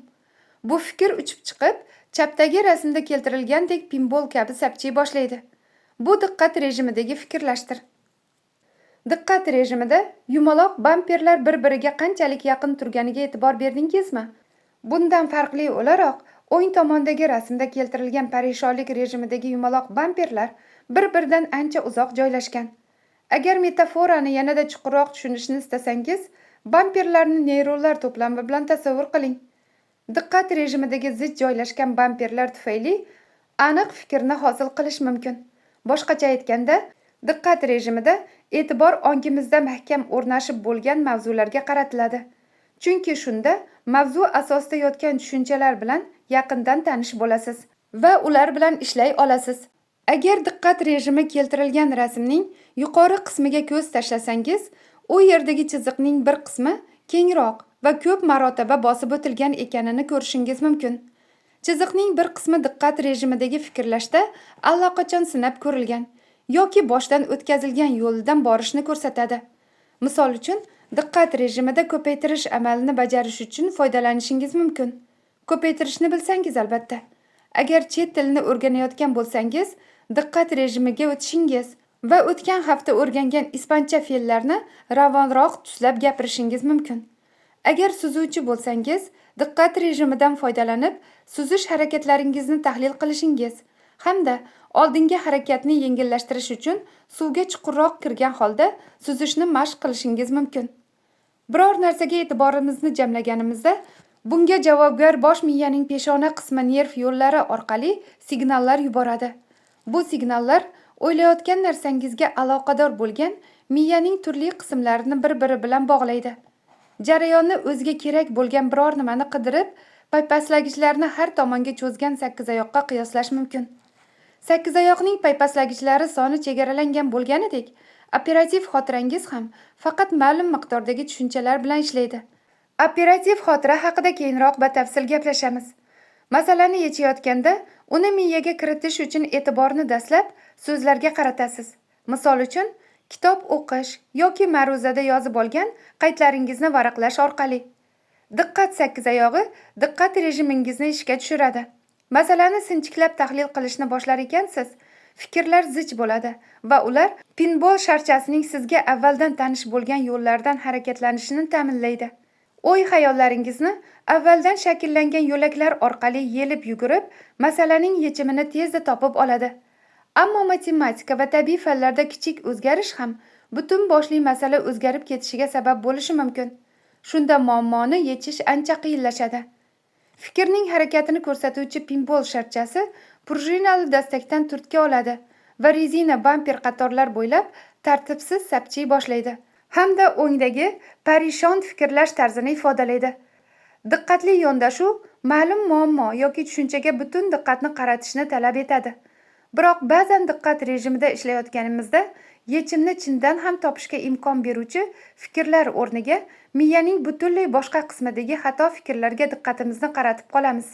A: Bu fikr uchib chiqib, chapdagi rasmda keltirilgandek pinbol kabi sapchiy boshlaydi. Bu diqqat rejimidagi fikrlashdir. Diqqat rejimida yumaloq bamperlar bir-biriga qanchalik yaqin turganiga e'tibor berdingizmi? Bundan farqli o'laroq, o'ng tomondagi rasmda keltirilgan parishonlik rejimidagi yumaloq bamperlar bir-biridan ancha uzoq joylashgan. Agar metaforani yanada chuqurroq tushunishni istasangiz, bamperlarni neyronlar to'plami bilan tasavvur qiling. Diqqat rejimidagi zich joylashgan bamperlar tufayli aniq fikrni hosil qilish mumkin. Boshqacha aytganda, diqqat rejimida e'tibor ongimizda mahkam o'rnashib bo'lgan mavzularga qaratiladi. Chunki shunda mavzu asosida yotgan tushunchalar bilan yaqindan tanish bo'lasiz va ular bilan ishlay olasiz. Agar diqqat rejimi keltirilgan rasmning yuqori qismiga ko'z tashlasangiz, u yerdagi chiziqning bir qismi kengroq va ko'p marotaba bosib o'tilgan ekanini ko'rishingiz mumkin. Chiziqning bir qismi diqqat rejimidagi fikrlashda allaqachon sinab ko'rilgan yoki boshdan o'tkazilgan yo'lidan borishni ko'rsatadi. Misol uchun, diqqat rejimida ko'paytirish amalini bajarish uchun foydalanishingiz mumkin. Ko'paytirishni bilsangiz albatta. Agar chet tilini o'rganayotgan bo'lsangiz, diqqat rejimiga o'tishingiz va o'tgan hafta o'rgangan ispancha fe'llarni ravonroq tuslab gapirishingiz mumkin. Agar suzuvchi bo'lsangiz, diqqat rejimidan foydalanib, suzish harakatlaringizni tahlil qilishingiz hamda oldingi harakatni yengillashtirish uchun suvga chuqurroq kirgan holda suzishni mashq qilishingiz mumkin. Biror narsaga e'tiborimizni jamlaganimizda, bunga javobgar bosh miyaning peshona qismi nerv yo'llari orqali signallar yuboradi. Bu signallar o'ylayotgan narsangizga aloqador bo'lgan miyaning turli qismlarini bir-biri bilan bog'laydi. Jarayonni o'ziga kerak bo'lgan biror nimani qidirib, paypaslagichlarni har tomonga cho'zgan sakkizoyoqqa qiyoslash mumkin. Sakkizoyoqning paypaslagichlari soni chegaralangan bo'lganidek, operativ xotirangiz ham faqat ma'lum miqdordagi tushunchalar bilan ishlaydi. Operativ xotira haqida keyinroq batafsil gaplashamiz. Masalani yechayotganda, uni miyaga kiritish uchun e'tiborni dastlab so'zlarga qaratasiz. Misol uchun, kitob o'qish yoki ma'ruzada yozib olgan qaydlaringizni varaqlash orqali. Diqqat sakkizayog'i diqqat rejimingizni ishga tushiradi. Masalani sinchiklab tahlil qilishni boshlar ekansiz, fikrlar zich bo'ladi va ular pinbol sharchasining sizga avvaldan tanish bo'lgan yo'llardan harakatlanishini ta'minlaydi. O'y-xayollaringizni avvaldan shakllangan yo'laklar orqali yelib yugurib, masalaning yechimini tezda topib oladi. Ammo matematika va tabiiy fanlarda kichik o'zgarish ham butun boshli masala o'zgarib ketishiga sabab bo'lishi mumkin. Shunda muammoni yechish ancha qiyinlashadi. Fikrning harakatini ko'rsatuvchi pinbol sharchasi prujinali dastakdan turtki oladi va rezina bamper qatorlar bo'ylab tartibsiz sapchiy boshlaydi. Hamda o'ngdagi parishon fikrlash tarzini ifodalaydi. Diqqatli yondashuv ma'lum muammo yoki tushunchaga butun diqqatni qaratishni talab etadi. Biroq ba'zan diqqat rejimida ishlayotganimizda yechimni chindan ham topishga imkon beruvchi fikrlar o'rniga miyaning butunlay boshqa qismidagi xato fikrlarga diqqatimizni qaratib qolamiz.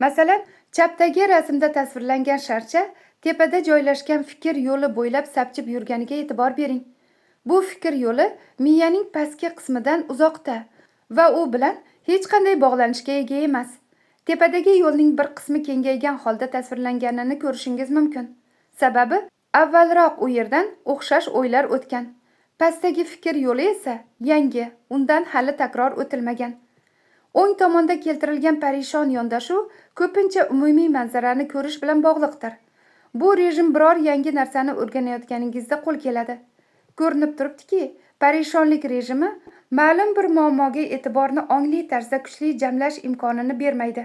A: Masalan, chapdagi rasmda tasvirlangan sharcha tepada joylashgan fikr yo'li bo'ylab sapchib yurganiga e'tibor bering. Bu fikr yo'li miyaning pastki qismidan uzoqda va u bilan hech qanday bog'lanishga ega emas. Tepadagi yo'lning bir qismi kengaygan holda tasvirlanganini ko'rishingiz mumkin. Sababi, avvalroq u yerdan o'xshash o'ylar o'tgan. Pastdagi fikr yo'li esa yangi, undan hali takror o'tilmagan. O'ng tomonda keltirilgan parishon yondashuv ko'pincha umumiy manzarani ko'rish bilan bog'liqdir. Bu rejim biror yangi narsani o'rganayotganingizda qo'l keladi. Ko'rinib turibdiki, parishonlik rejimi ma'lum bir muammoga e'tiborni ongli tarzda kuchli jamlash imkonini bermaydi.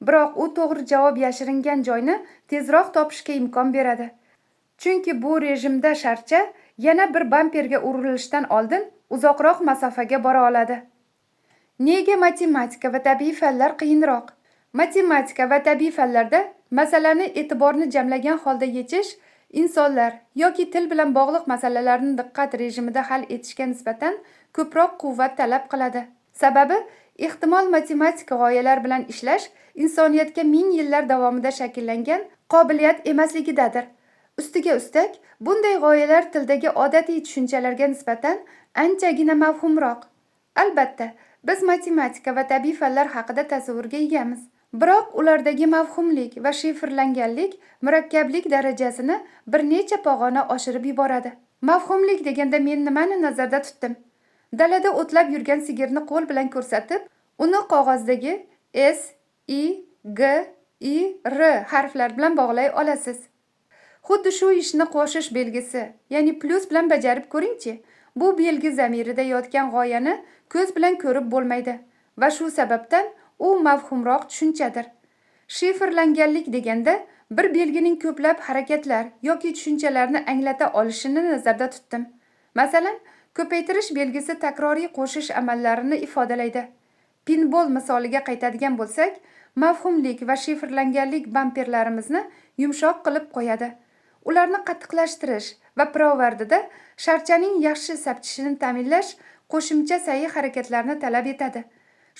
A: Biroq u to'g'ri javob yashiringan joyni tezroq topishga imkon beradi. Chunki bu rejimda sharcha yana bir bamperga urilishdan oldin uzoqroq masofaga bora oladi. Nega matematika va tabiiy fanlar qiyinroq? Matematika va tabiiy fanlarda masalani e'tiborni jamlagan holda yechish insonlar yoki til bilan bog'liq masalalarni diqqat rejimida hal etishga nisbatan ko'proq quvvat talab qiladi. Sababi, ehtimol matematik g'oyalar bilan ishlash insoniyatga ming yillar davomida shakllangan qobiliyat emasligidadir. Ustiga ustak, bunday g'oyalar tildagi odatiy tushunchalarga nisbatan anchagina mavhumroq. Albatta, biz matematika va tabiiy fanlar haqida tasavvurga egamiz. Biroq ulardagi mavhumlik va shifrlanganlik murakkablik darajasini bir necha pog'ona oshirib yuboradi. Mavhumlik deganda men nimani nazarda tutdim? Dalada o'tlab yurgan sigirni qo'l bilan ko'rsatib, uni qog'ozdagi S, I, G, I, R harflar bilan bog'lay olasiz. Xuddi shu ishni qo'shish belgisi, ya'ni plus bilan bajarib ko'ringchi. Bu belgi zamirida yotgan g'oyani ko'z bilan ko'rib bo'lmaydi va shu sababdan u mavhumroq tushunchadir. Shifrlanganlik deganda bir belgining ko'plab harakatlar yoki tushunchalarni anglata olishini nazarda tutdim. Masalan, ko'paytirish belgisi takroriy qo'shish amallarini ifodalaydi. Pinball misoliga qaytadigan bo'lsak, mavhumlik va shifrlanganlik bamperlarimizni yumshoq qilib qo'yadi. Ularni qattiqlashtirish va pirovardida sharchaning yaxshi sapchishini ta'minlash qo'shimcha sa'yi harakatlarni talab etadi.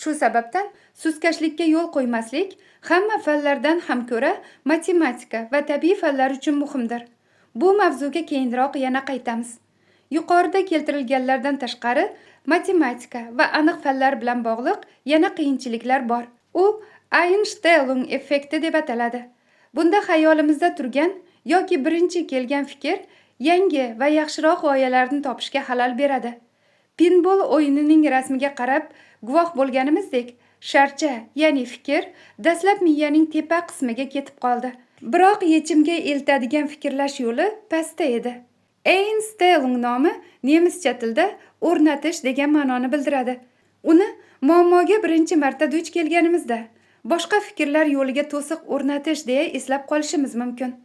A: Shu sababdan sustkashlikka yo'l qo'ymaslik hamma fanlardan ham ko'ra matematika va tabiiy fanlar uchun muhimdir. Bu mavzuga keyinroq yana qaytamiz. Yuqorida keltirilganlardan tashqari matematika va aniq fanlar bilan bog'liq yana qiyinchiliklar bor. U Einstein effekti deb ataladi. Bunda xayolimizda turgan yoki birinchi kelgan fikr yangi va yaxshiroq g'oyalarni topishga xalal beradi. Pinball o'yinining rasmiga qarab guvoh bo'lganimizdek, sharcha, ya'ni fikr dastlab miyaning tepa qismiga ketib qoldi. Biroq yechimga eltadigan fikrlash yo'li pastda edi. Einstein nomi nemischa tilda o'rnatish degan ma'noni bildiradi. Uni muammoga birinchi marta duch kelganimizda boshqa fikrlar yo'liga to'siq o'rnatish deya eslab qolishimiz mumkin.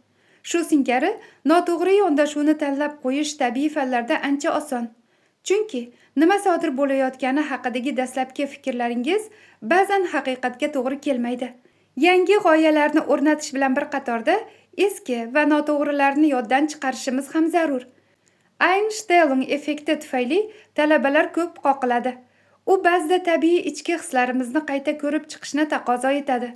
A: Shu singari noto'g'ri yondashuvni tanlab qo'yish tabiiy fanlarda ancha oson. Chunki nima sodir bo'layotgani haqidagi dastlabki fikrlaringiz ba'zan haqiqatga to'g'ri kelmaydi. Yangi g'oyalarni o'rnatish bilan bir qatorda eski va noto'g'rilarni yoddan chiqarishimiz ham zarur. Einstein effekti tufayli talabalar ko'p qoqiladi. U ba'zida tabiiy ichki hislarimizni qayta ko'rib chiqishni taqozo etadi.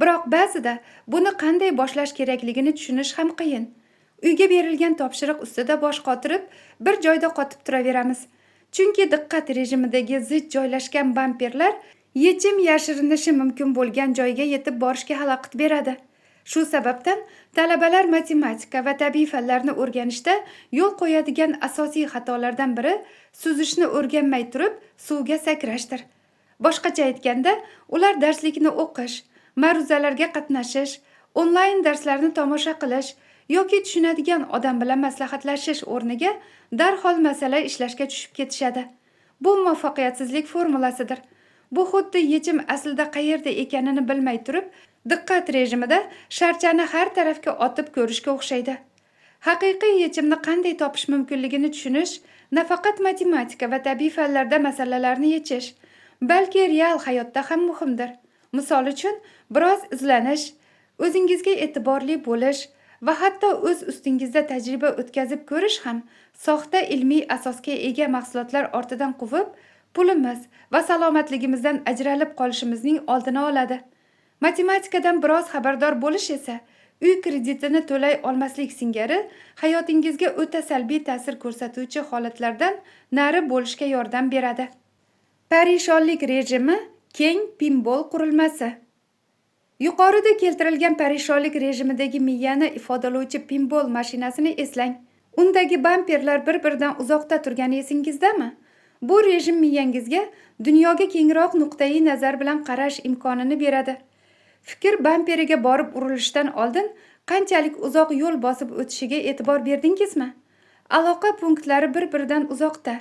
A: Biroq ba'zida buni qanday boshlash kerakligini tushunish ham qiyin. Uyga berilgan topshiriq ustida bosh qotirib, bir joyda qotib turaveramiz. Chunki diqqat rejimidagi zich joylashgan bamperlar yechim yashirinishi mumkin bo'lgan joyga yetib borishga xalaqit beradi. Shu sababdan talabalar matematika va tabiiy fanlarni o'rganishda yo'l qo'yadigan asosiy xatolardan biri suzishni o'rganmay turib suvga sakrashdir. Boshqacha aytganda, ular darslikni o'qish, ma'ruzalarga qatnashish, onlayn darslarni tomosha qilish yoki tushunadigan odam bilan maslahatlashish o'rniga darhol masala ishlashga tushib ketishadi. Bu muvaffaqiyatsizlik formulasidir. Bu xuddi yechim aslida qayerda ekanini bilmay turib, diqqat rejimida sharchani har tarafga otib ko'rishga o'xshaydi. Haqiqiy yechimni qanday topish mumkinligini tushunish nafaqat matematika va tabiiy fanlarda masalalarni yechish, balki real hayotda ham muhimdir. Misol uchun, biroz izlanish, o'zingizga e'tiborli bo'lish va hatto o'z ustingizda tajriba o'tkazib ko'rish ham soxta ilmiy asosga ega mahsulotlar ortidan quvib, pulimiz va salomatligimizdan ajralib qolishimizning oldini oladi. Matematikadan biroz xabardor bo'lish esa uy kreditini to'lay olmaslik singari hayotingizga o'ta salbiy ta'sir ko'rsatuvchi holatlardan nari bo'lishga yordam beradi. Parishonlik rejimi keng pinball qurilmasi. Yuqorida keltirilgan parishonlik rejimidagi miyani ifodalovchi pinball mashinasini eslang. Undagi bamperlar bir-biridan uzoqda turgani esingizdami? Bu rejim miyangizga dunyoga kengroq nuqtai nazar bilan qarash imkonini beradi. Fikr bamperiga borib urilishdan oldin qanchalik uzoq yo'l bosib o'tishiga e'tibor berdingizmi? Aloqa punktlari bir-biridan uzoqda,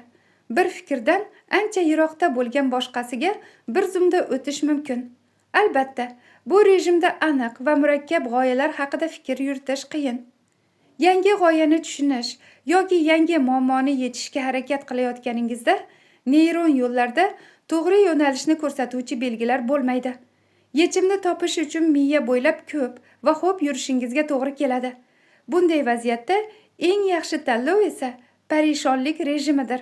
A: bir fikrdan ancha yiroqda bo'lgan boshqasiga bir zumda o'tish mumkin. Albatta, bu rejimda aniq va murakkab g'oyalar haqida fikr yuritish qiyin. Yangi g'oyani tushunish yoki yangi muammoni yechishga harakat qilayotganingizda neyron yo'llarda to'g'ri yo'nalishni ko'rsatuvchi belgilar bo'lmaydi. Yechimni topish uchun miya bo'ylab ko'p va xo'p yurishingizga to'g'ri keladi. Bunday vaziyatda eng yaxshi tanlov esa parishonlik rejimidir.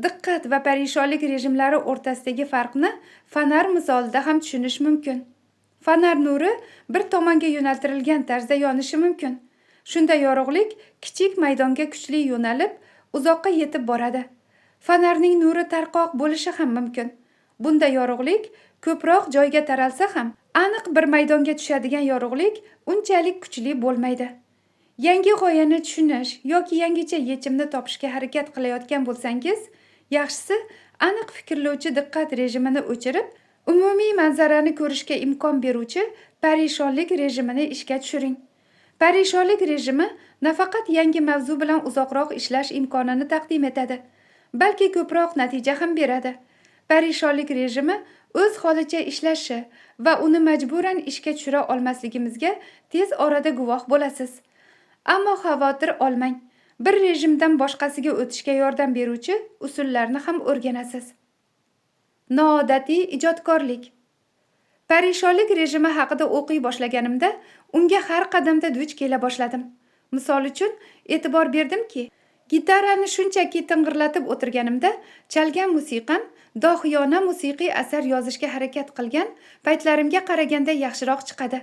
A: Diqqat va parishonlik rejimlari o'rtasidagi farqni fonar misolida ham tushunish mumkin. Fonar nuri bir tomonga yo'naltirilgan tarzda yonishi mumkin. Shunda yorug'lik kichik maydonga kuchli yo'nalib, uzoqqa yetib boradi. Fonarning nuri tarqoq bo'lishi ham mumkin. Bunda yorug'lik ko'proq joyga taralsa ham Aniq bir maydonga tushadigan yorug'lik unchalik kuchli bo'lmaydi. Yangi g'oyani tushunish yoki yangicha yechimni topishga harakat qilayotgan bo'lsangiz, yaxshisi aniq fikrlovchi diqqat rejimini o'chirib, umumiy manzarani ko'rishga imkon beruvchi parishonlik rejimini ishga tushiring. Parishonlik rejimi nafaqat yangi mavzu bilan uzoqroq ishlash imkonini taqdim etadi, balki ko'proq natija ham beradi. Parishonlik rejimi o'z holicha ishlashi va uni majburan ishga tushira olmasligimizga tez orada guvoh bo'lasiz. Ammo xavotir olmang. Bir rejimdan boshqasiga o'tishga yordam beruvchi usullarni ham o'rganasiz. Noodatiy ijodkorlik. Parishonlik rejimi haqida o'qiy boshlaganimda, unga har qadamda duch kela boshladim. Misol uchun, e'tibor berdimki, gitarani shunchaki ting'irlatib o'tirganimda, chalgan musiqam dohiyona musiqiy asar yozishga harakat qilgan paytlarimga qaraganda yaxshiroq chiqadi.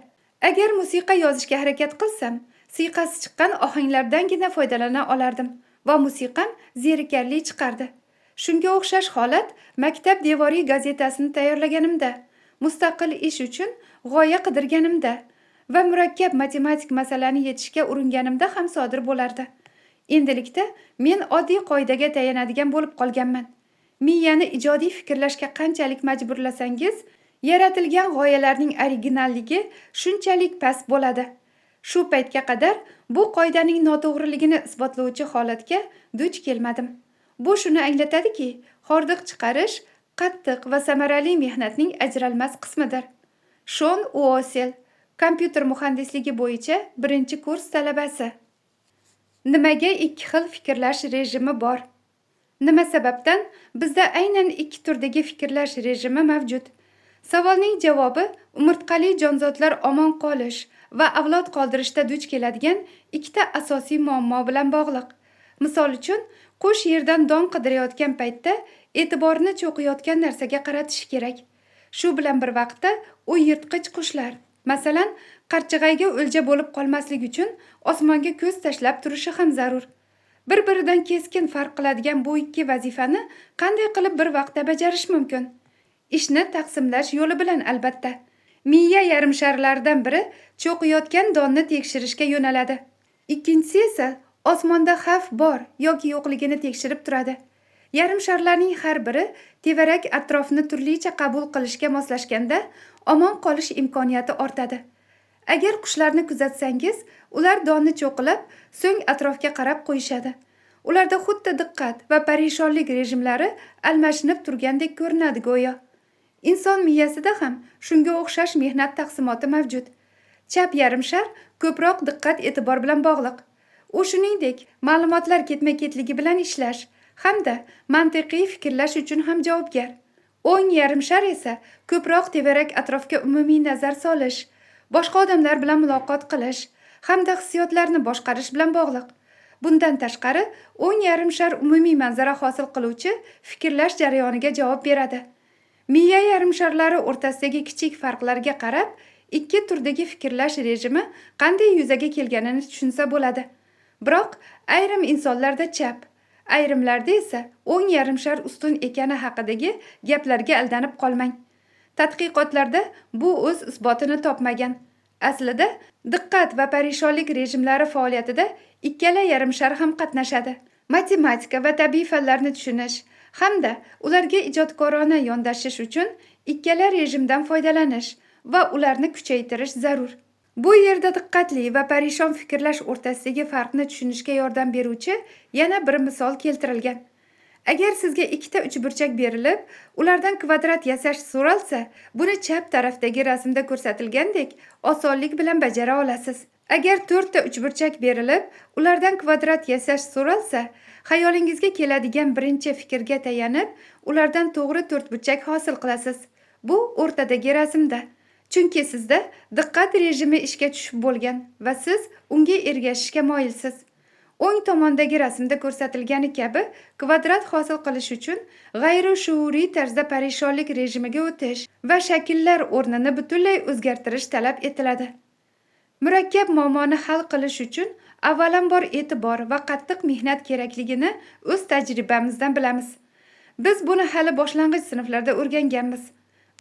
A: Agar musiqa yozishga harakat qilsam, siyqasi chiqqan ohanglardangina foydalana olardim va musiqam zerikarli chiqardi. Shunga o'xshash holat maktab devoriy gazetasini tayyorlaganimda, mustaqil ish uchun g'oya qidirganimda va murakkab matematik masalani yechishga uringanimda ham sodir bo'lardi. Endilikda men oddiy qoidaga tayanadigan bo'lib qolganman. Miyani ijodiy fikrlashga qanchalik majburlasangiz, yaratilgan g'oyalarning originalligi shunchalik past bo'ladi. Shu paytga qadar bu qoidaning noto'g'riligini isbotlovchi holatga duch kelmadim. Bu shuni anglatadiki, hordiq chiqarish qattiq va samarali mehnatning ajralmas qismidir. Shon Uosel, kompyuter muhandisligi bo'yicha 1-kurs talabasi. Nimaga ikki xil fikrlash rejimi bor? Nima sababdan bizda aynan ikki turdagi fikrlash rejimi mavjud? Savolning javobi umurtqali jonzotlar omon qolish va avlod qoldirishda duch keladigan ikkita asosiy muammo bilan bog'liq. Misol uchun, qush yerdan don qidirayotgan paytda e'tiborni cho'qiyotgan narsaga qaratish kerak. Shu bilan bir vaqtda u yirtqich qushlar, masalan, qarchig'ayga o'lja bo'lib qolmaslik uchun osmonga ko'z tashlab turishi ham zarur. Bir-biridan keskin farq qiladigan bu ikki vazifani qanday qilib bir vaqtda bajarish mumkin? Ishni taqsimlash yo'li bilan albatta. Miya yarim sharlaridan biri cho'qiyotgan donni tekshirishga yo'naladi. Ikkinchisi esa osmonda xavf bor yoki yo'qligini tekshirib turadi. Yarim sharlarning har biri tevarak atrofni turlicha qabul qilishga moslashganda omon qolish imkoniyati ortadi. Agar qushlarni kuzatsangiz, ular donni cho'qilab, so'ng atrofga qarab qo'yishadi. Ularda xuddi diqqat va parishonlik rejimlari almashinib turgandek ko'rinadi go'yo. Inson miyasida ham shunga o'xshash mehnat taqsimoti mavjud. Chap yarim shar ko'proq diqqat e'tibor bilan bog'liq. U shuningdek, ma'lumotlar ketma-ketligi bilan ishlash hamda mantiqiy fikrlash uchun ham javobgar. O'ng yarim shar esa ko'proq tevarak atrofga umumiy nazar solish, boshqa odamlar bilan muloqot qilish hamda hissiyotlarni boshqarish bilan bog'liq. Bundan tashqari, o'ng yarim shar umumiy manzara hosil qiluvchi fikrlash jarayoniga javob beradi. Miya yarim sharlari o'rtasidagi kichik farqlarga qarab, ikki turdagi fikrlash rejimi qanday yuzaga kelganini tushunsa bo'ladi. Biroq ayrim insonlarda chap, ayrimlarda esa o'ng yarim shar ustun ekani haqidagi gaplarga aldanib qolmang. Tadqiqotlarda bu o'z isbotini topmagan. Aslida diqqat va parishonlik rejimlari faoliyatida ikkala yarim shar ham qatnashadi. Matematika va tabiiy fanlarni tushunish hamda ularga ijodkorona yondashish uchun ikkala rejimdan foydalanish va ularni kuchaytirish zarur. Bu yerda diqqatli va parishon fikrlash o'rtasidagi farqni tushunishga yordam beruvchi yana bir misol keltirilgan. Agar sizga ikkita uchburchak berilib, ulardan kvadrat yasash so'ralsa, buni chap tarafdagi rasmda ko'rsatilgandek osonlik bilan bajara olasiz. Agar 4 ta uchburchak berilib, ulardan kvadrat yasash so'ralsa, xayolingizga keladigan birinchi fikrga tayanib, ulardan to'g'ri to'rtburchak hosil qilasiz. Bu o'rtadagi rasmda. Chunki sizda diqqat rejimi ishga tushib bo'lgan va siz unga ergashishga moyilsiz. O'ng tomondagi rasmda ko'rsatilgani kabi kvadrat hosil qilish uchun g'ayri-shuuriy tarzda parishonlik rejimiga o'tish va shakllar o'rnini butunlay o'zgartirish talab etiladi. Murakkab muammoni hal qilish uchun avvalambor e'tibor va qattiq mehnat kerakligini o'z tajribamizdan bilamiz. Biz buni hali boshlang'ich sinflarda o'rganganmiz.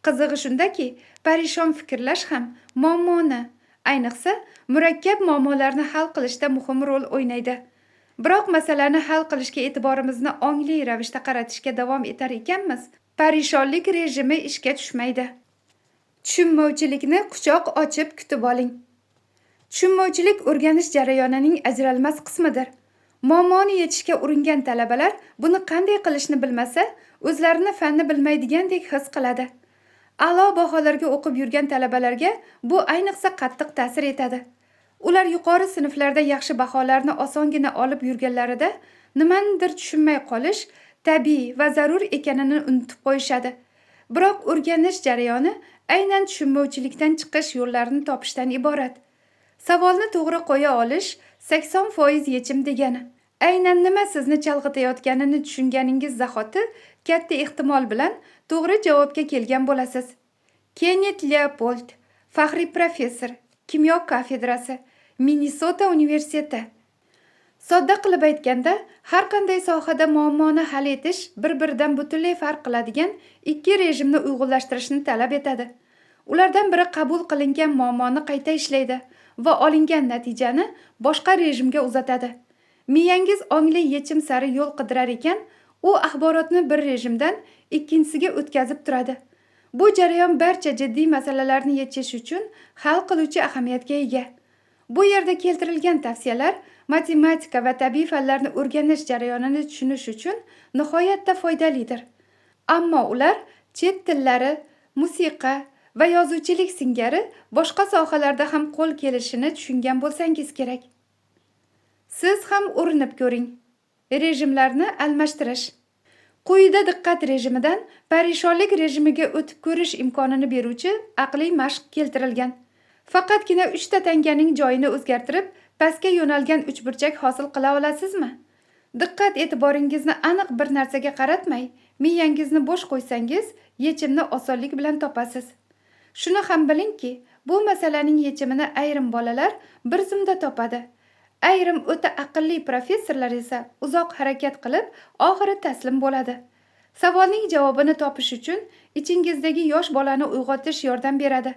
A: Qizig'i shundaki, parishon fikrlash ham muammoni, ayniqsa murakkab muammolarni hal qilishda muhim rol o'ynaydi. Biroq masalani hal qilishga e'tiborimizni ongli ravishda qaratishga davom etar ekanmiz, parishonlik rejimi ishga tushmaydi. Tushunmovchilikni quchoq ochib kutib oling. Tushunmovchilik o'rganish jarayonining ajralmas qismidir. Muammoni yechishga uringan talabalar buni qanday qilishni bilmasa, o'zlarini fanni bilmaydigandek his qiladi. A'lo baholarga o'qib yurgan talabalarga bu ayniqsa qattiq ta'sir etadi. Ular yuqori sinflarda yaxshi baholarni osongina olib yurganlarida nimanidir tushunmay qolish tabiiy va zarur ekanini unutib qo'yishadi. Biroq o'rganish jarayoni aynan tushunmovchilikdan chiqish yo'llarini topishdan iborat. Savolni to'g'ri qo'ya olish 80% yechim degani. Aynan nima sizni chalg'itayotganini tushunganingiz zahoti katta ehtimol bilan to'g'ri javobga kelgan bo'lasiz. Kenneth Leopold, faxriy professor, kimyo kafedrasi, Minnesota universiteti. Sodda qilib aytganda, har qanday sohada muammoni hal etish bir-biridan butunlay farq qiladigan ikki rejimni uyg'unlashtirishni talab etadi. Ulardan biri qabul qilingan muammoni qayta ishlaydi va olingan natijani boshqa rejimga uzatadi. Miyangiz ongli yechim sari yo'l qidirar ekan, u axborotni bir rejimdan ikkinchisiga o'tkazib turadi. Bu jarayon barcha jiddiy masalalarni yechish uchun hal qiluvchi ahamiyatga ega. Bu yerda keltirilgan tavsiyalar matematika va tabiiy fanlarni o'rganish jarayonini tushunish uchun nihoyatda foydalidir. Ammo ular chet tillari, musiqa va yozuvchilik singari boshqa sohalarda ham qo'l kelishini tushungan bo'lsangiz kerak. Siz ham urinib ko'ring. Rejimlarni almashtirish. Quyida diqqat rejimidan parishonlik rejimiga o'tib ko'rish imkonini beruvchi aqliy mashq keltirilgan. Faqatgina 3 ta tanganing joyini o'zgartirib, pastga yo'nalgan uchburchak hosil qila olasizmi? Diqqat e'tiboringizni aniq bir narsaga qaratmay, miyangizni bo'sh qo'ysangiz, yechimni osonlik bilan topasiz. Shuni ham bilingki, bu masalaning yechimini ayrim bolalar bir zumda topadi. Ayrim o'ta aqlli professorlar esa uzoq harakat qilib, oxiri taslim bo'ladi. Savolning javobini topish uchun ichingizdagi yosh bolani uyg'otish yordam beradi.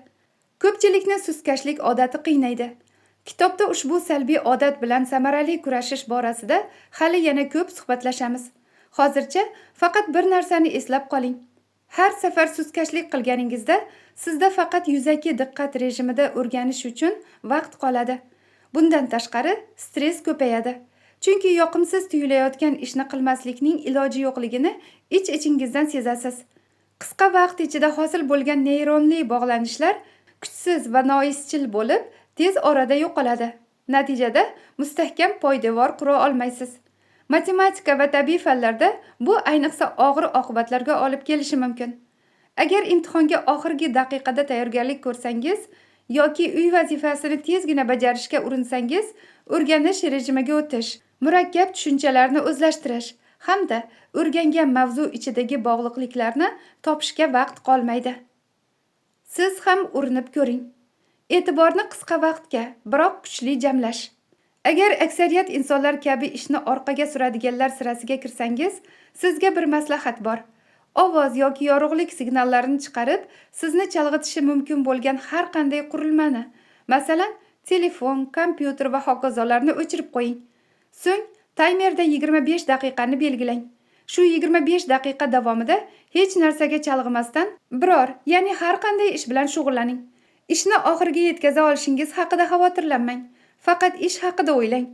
A: Ko'pchilikni suskashlik odati qiynaydi. Kitobda ushbu salbiy odat bilan samarali kurashish borasida hali yana ko'p suhbatlashamiz. Hozircha faqat bir narsani eslab qoling. Har safar suskashlik qilganingizda sizda faqat yuzaki diqqat rejimida o'rganish uchun vaqt qoladi. Bundan tashqari stress ko'payadi. Chunki yoqimsiz tuyulayotgan ishni qilmaslikning iloji yo'qligini ich-ichingizdan sezasiz. Qisqa vaqt ichida hosil bo'lgan neyronli bog'lanishlar kuchsiz va noizchil bo'lib, tez orada yo'qoladi. Natijada mustahkam poydevor qura olmaysiz. Matematika va tabiiy fanlarda bu ayniqsa og'ir oqibatlarga olib kelishi mumkin. Agar imtihonga oxirgi daqiqada tayyorgarlik ko'rsangiz yoki uy vazifasini tezgina bajarishga urinsangiz, o'rganish rejimiga o'tish, murakkab tushunchalarni o'zlashtirish hamda o'rgangan mavzu ichidagi bog'liqliklarni topishga vaqt qolmaydi. Siz ham urinib ko'ring. E'tiborni qisqa vaqtga, biroq kuchli jamlash. Agar aksariyat insonlar kabi ishni orqaga suradiganlar sirasiga kirsangiz, sizga bir maslahat bor. Ovoz yoki yorug'lik signallarini chiqarib, sizni chalg'itishi mumkin bo'lgan har qanday qurilmani, masalan, telefon, kompyuter va hokazolarni o'chirib qo'ying. So'ng taymerda 25 daqiqani belgilang. Shu 25 daqiqa davomida hech narsaga chalg'imasdan biror, ya'ni har qanday ish bilan shug'ullaning. Ishni oxiriga yetkaza olishingiz haqida xavotirlanmang. Faqat ish haqida o'ylang.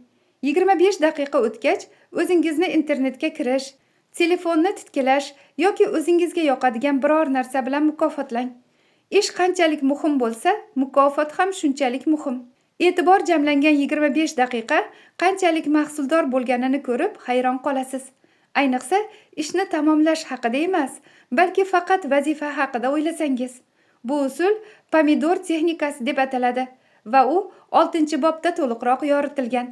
A: 25 daqiqa o'tgach, o'zingizni internetga kirish, telefonni titkilash yoki o'zingizga yoqadigan biror narsa bilan mukofotlang. Ish qanchalik muhim bo'lsa, mukofot ham shunchalik muhim. E'tibor jamlangan 25 daqiqa qanchalik mahsuldor bo'lganini ko'rib hayron qolasiz. Ayniqsa, ishni tamomlash haqida emas, balki faqat vazifa haqida o'ylasangiz. Bu usul pomidor texnikasi deb ataladi va u 6-bobda to'liqroq yoritilgan.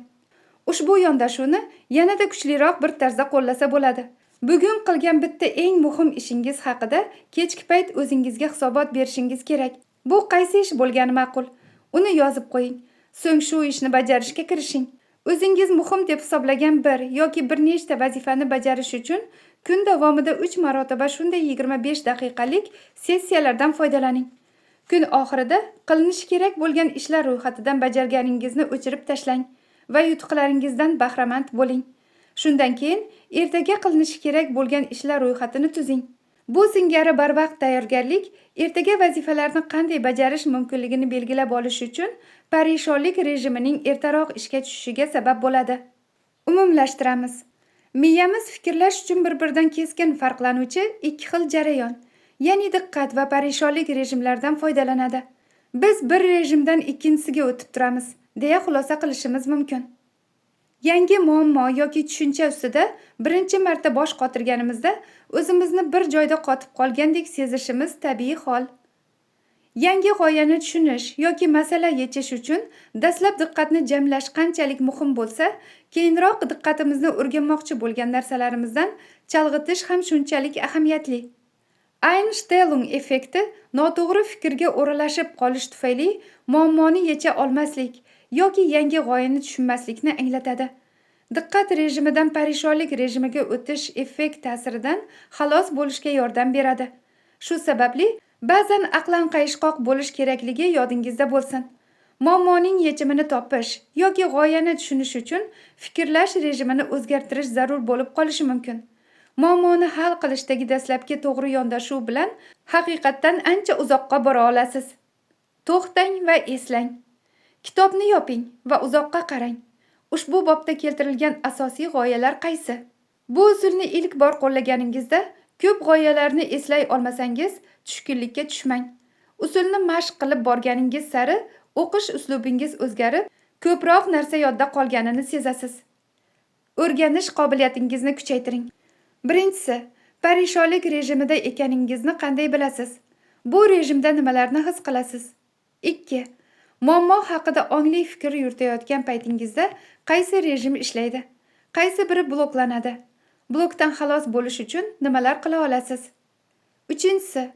A: Ushbu yondashuvni yanada kuchliroq bir tarzda qo'llasa bo'ladi. Bugun qilgan bitta eng muhim ishingiz haqida kechki payt o'zingizga hisobot berishingiz kerak. Bu qaysi ish bo'lgani ma'qul? Uni yozib qo'ying. So'ng shu ishni bajarishga kirishing. O'zingiz muhim deb hisoblagan bir yoki bir nechta vazifani bajarish uchun Kun davomida 3 marotaba shunday 25 daqiqalik sessiyalardan foydalaning. Kun oxirida qilinishi kerak bo'lgan ishlar ro'yxatidan bajarganingizni o'chirib tashlang va yutuqlaringizdan bahramand bo'ling. Shundan keyin ertaga qilinishi kerak bo'lgan ishlar ro'yxatini tuzing. Bu singari barvaqt tayyorgarlik ertaga vazifalarni qanday bajarish mumkinligini belgilab olish uchun parishonlik rejimining ertaroq ishga tushishiga sabab bo'ladi. Umumlashtiramiz. Miyamiz fikrlash uchun bir-biridan keskin farqlanuvchi ikki xil jarayon, ya'ni diqqat va parishonlik rejimlaridan foydalanadi. Biz bir rejimdan ikkinchisiga o'tib turamiz, deya xulosa qilishimiz mumkin. Yangi muammo yoki tushuncha ustida birinchi marta bosh qotirganimizda o'zimizni bir joyda qotib qolgandek sezishimiz tabiiy hol. Yangi g'oyani tushunish yoki masala yechish uchun dastlab diqqatni jamlash qanchalik muhim bo'lsa, keyinroq diqqatimizni o'rganmoqchi bo'lgan narsalarimizdan chalg'itish ham shunchalik ahamiyatli. Einstellung effekti noto'g'ri fikrga o'ralashib qolish tufayli muammoni yecha olmaslik yoki yangi g'oyani tushunmaslikni anglatadi. Diqqat rejimidan parishonlik rejimiga o'tish effekt ta'siridan xalos bo'lishga yordam beradi. Shu sababli ba'zan aqlan qayishqoq bo'lish kerakligi yodingizda bo'lsin. Muammoning yechimini topish yoki g'oyani tushunish uchun fikrlash rejimini o'zgartirish zarur bo'lib qolishi mumkin. Muammoni hal qilishdagi dastlabki to'g'ri yondashuv bilan haqiqatdan ancha uzoqqa bora olasiz. To'xtang va eslang. Kitobni yoping va uzoqqa qarang. Ushbu bobda keltirilgan asosiy g'oyalar qaysi? Bu usulni ilk bor qo'llaganingizda ko'p g'oyalarni eslay olmasangiz, tushkunlikka tushmang. Usulni mashq qilib borganingiz sari o'qish uslubingiz o'zgarib, ko'proq narsa yodda qolganini sezasiz. O'rganish qobiliyatingizni kuchaytiring. Birinchisi, parishonlik rejimida ekaningizni qanday bilasiz? Bu rejimda nimalarni his qilasiz? 2. Muammo haqida ongli fikr yuritayotgan paytingizda qaysi rejim ishlaydi? Qaysi biri bloklanadi? Blokdan xalos bo'lish uchun nimalar qila olasiz? 3.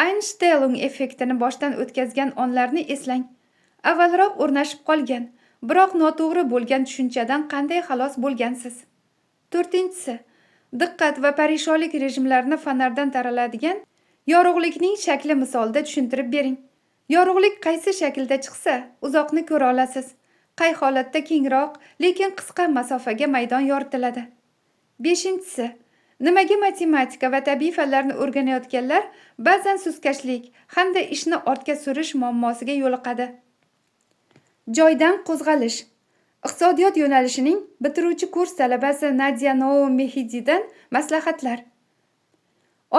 A: Einstellung effektini boshdan o'tkazgan onlarni eslang. Avvalroq o'rnashib qolgan, biroq noto'g'ri bo'lgan tushunchadan qanday xalos bo'lgansiz? 4. Diqqat va parishonlik rejimlarini fonardan taraladigan yorug'likning shakli misolida tushuntirib bering. Yorug'lik qaysi shaklda chiqsa, uzoqni ko'ra olasiz. Qay holatda kengroq, lekin qisqa masofaga maydon yoritiladi. 5. Nimaga matematika va tabiiy fanlarni o'rganayotganlar ba'zan suskashlik hamda ishni ortga surish muammosiga yo'liqadi? Joydan qo'zg'alish. Iqtisodiyot yo'nalishining bitiruvchi kurs talabasi Nadia Noumehididan maslahatlar.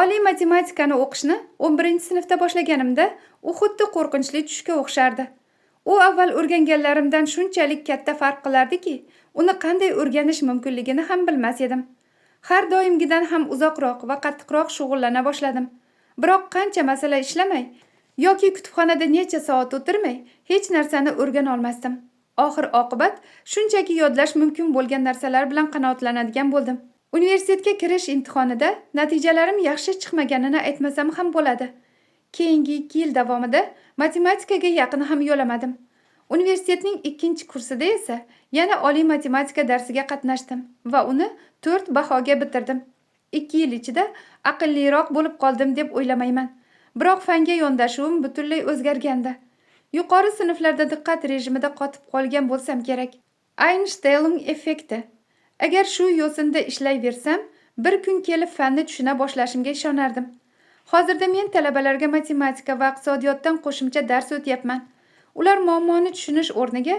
A: Oliy matematikani o'qishni 11-sinfda boshlaganimda, u xuddi qo'rqinchli tushga o'xshardi. U avval o'rganganlarimdan shunchalik katta farq qilardiki, uni qanday o'rganish mumkinligini ham bilmas edim. Har doimgidan ham uzoqroq va qattiqroq shug'ullana boshladim. Biroq qancha masala ishlamay yoki kutubxonada necha soat o'tirmay hech narsani o'rgana olmasdim. Oxir-oqibat shunchaki yodlash mumkin bo'lgan narsalar bilan qanoatlanadigan bo'ldim. Universitetga kirish imtihonida natijalarim yaxshi chiqmaganini aytmasam ham bo'ladi. Keyingi 2 yil davomida matematikaga yaqin ham yo'lamadim. Universitetning 2-kursida esa yana oliy matematika darsiga qatnashdim va uni 4 bahoga bitirdim. 2 yil ichida aqlliroq bo'lib qoldim deb o'ylamayman. Biroq fanga yondashuvim butunlay o'zgargandi. Yuqori sinflarda diqqat rejimida qotib qolgan bo'lsam kerak. Einstellung effekti. Agar shu yo'sinda ishlayversam, bir kun kelib fanni tushuna boshlashimga ishonardim. Hozirda men talabalarga matematika va iqtisodiyotdan qo'shimcha dars o'tyapman. Ular muammoni tushunish o'rniga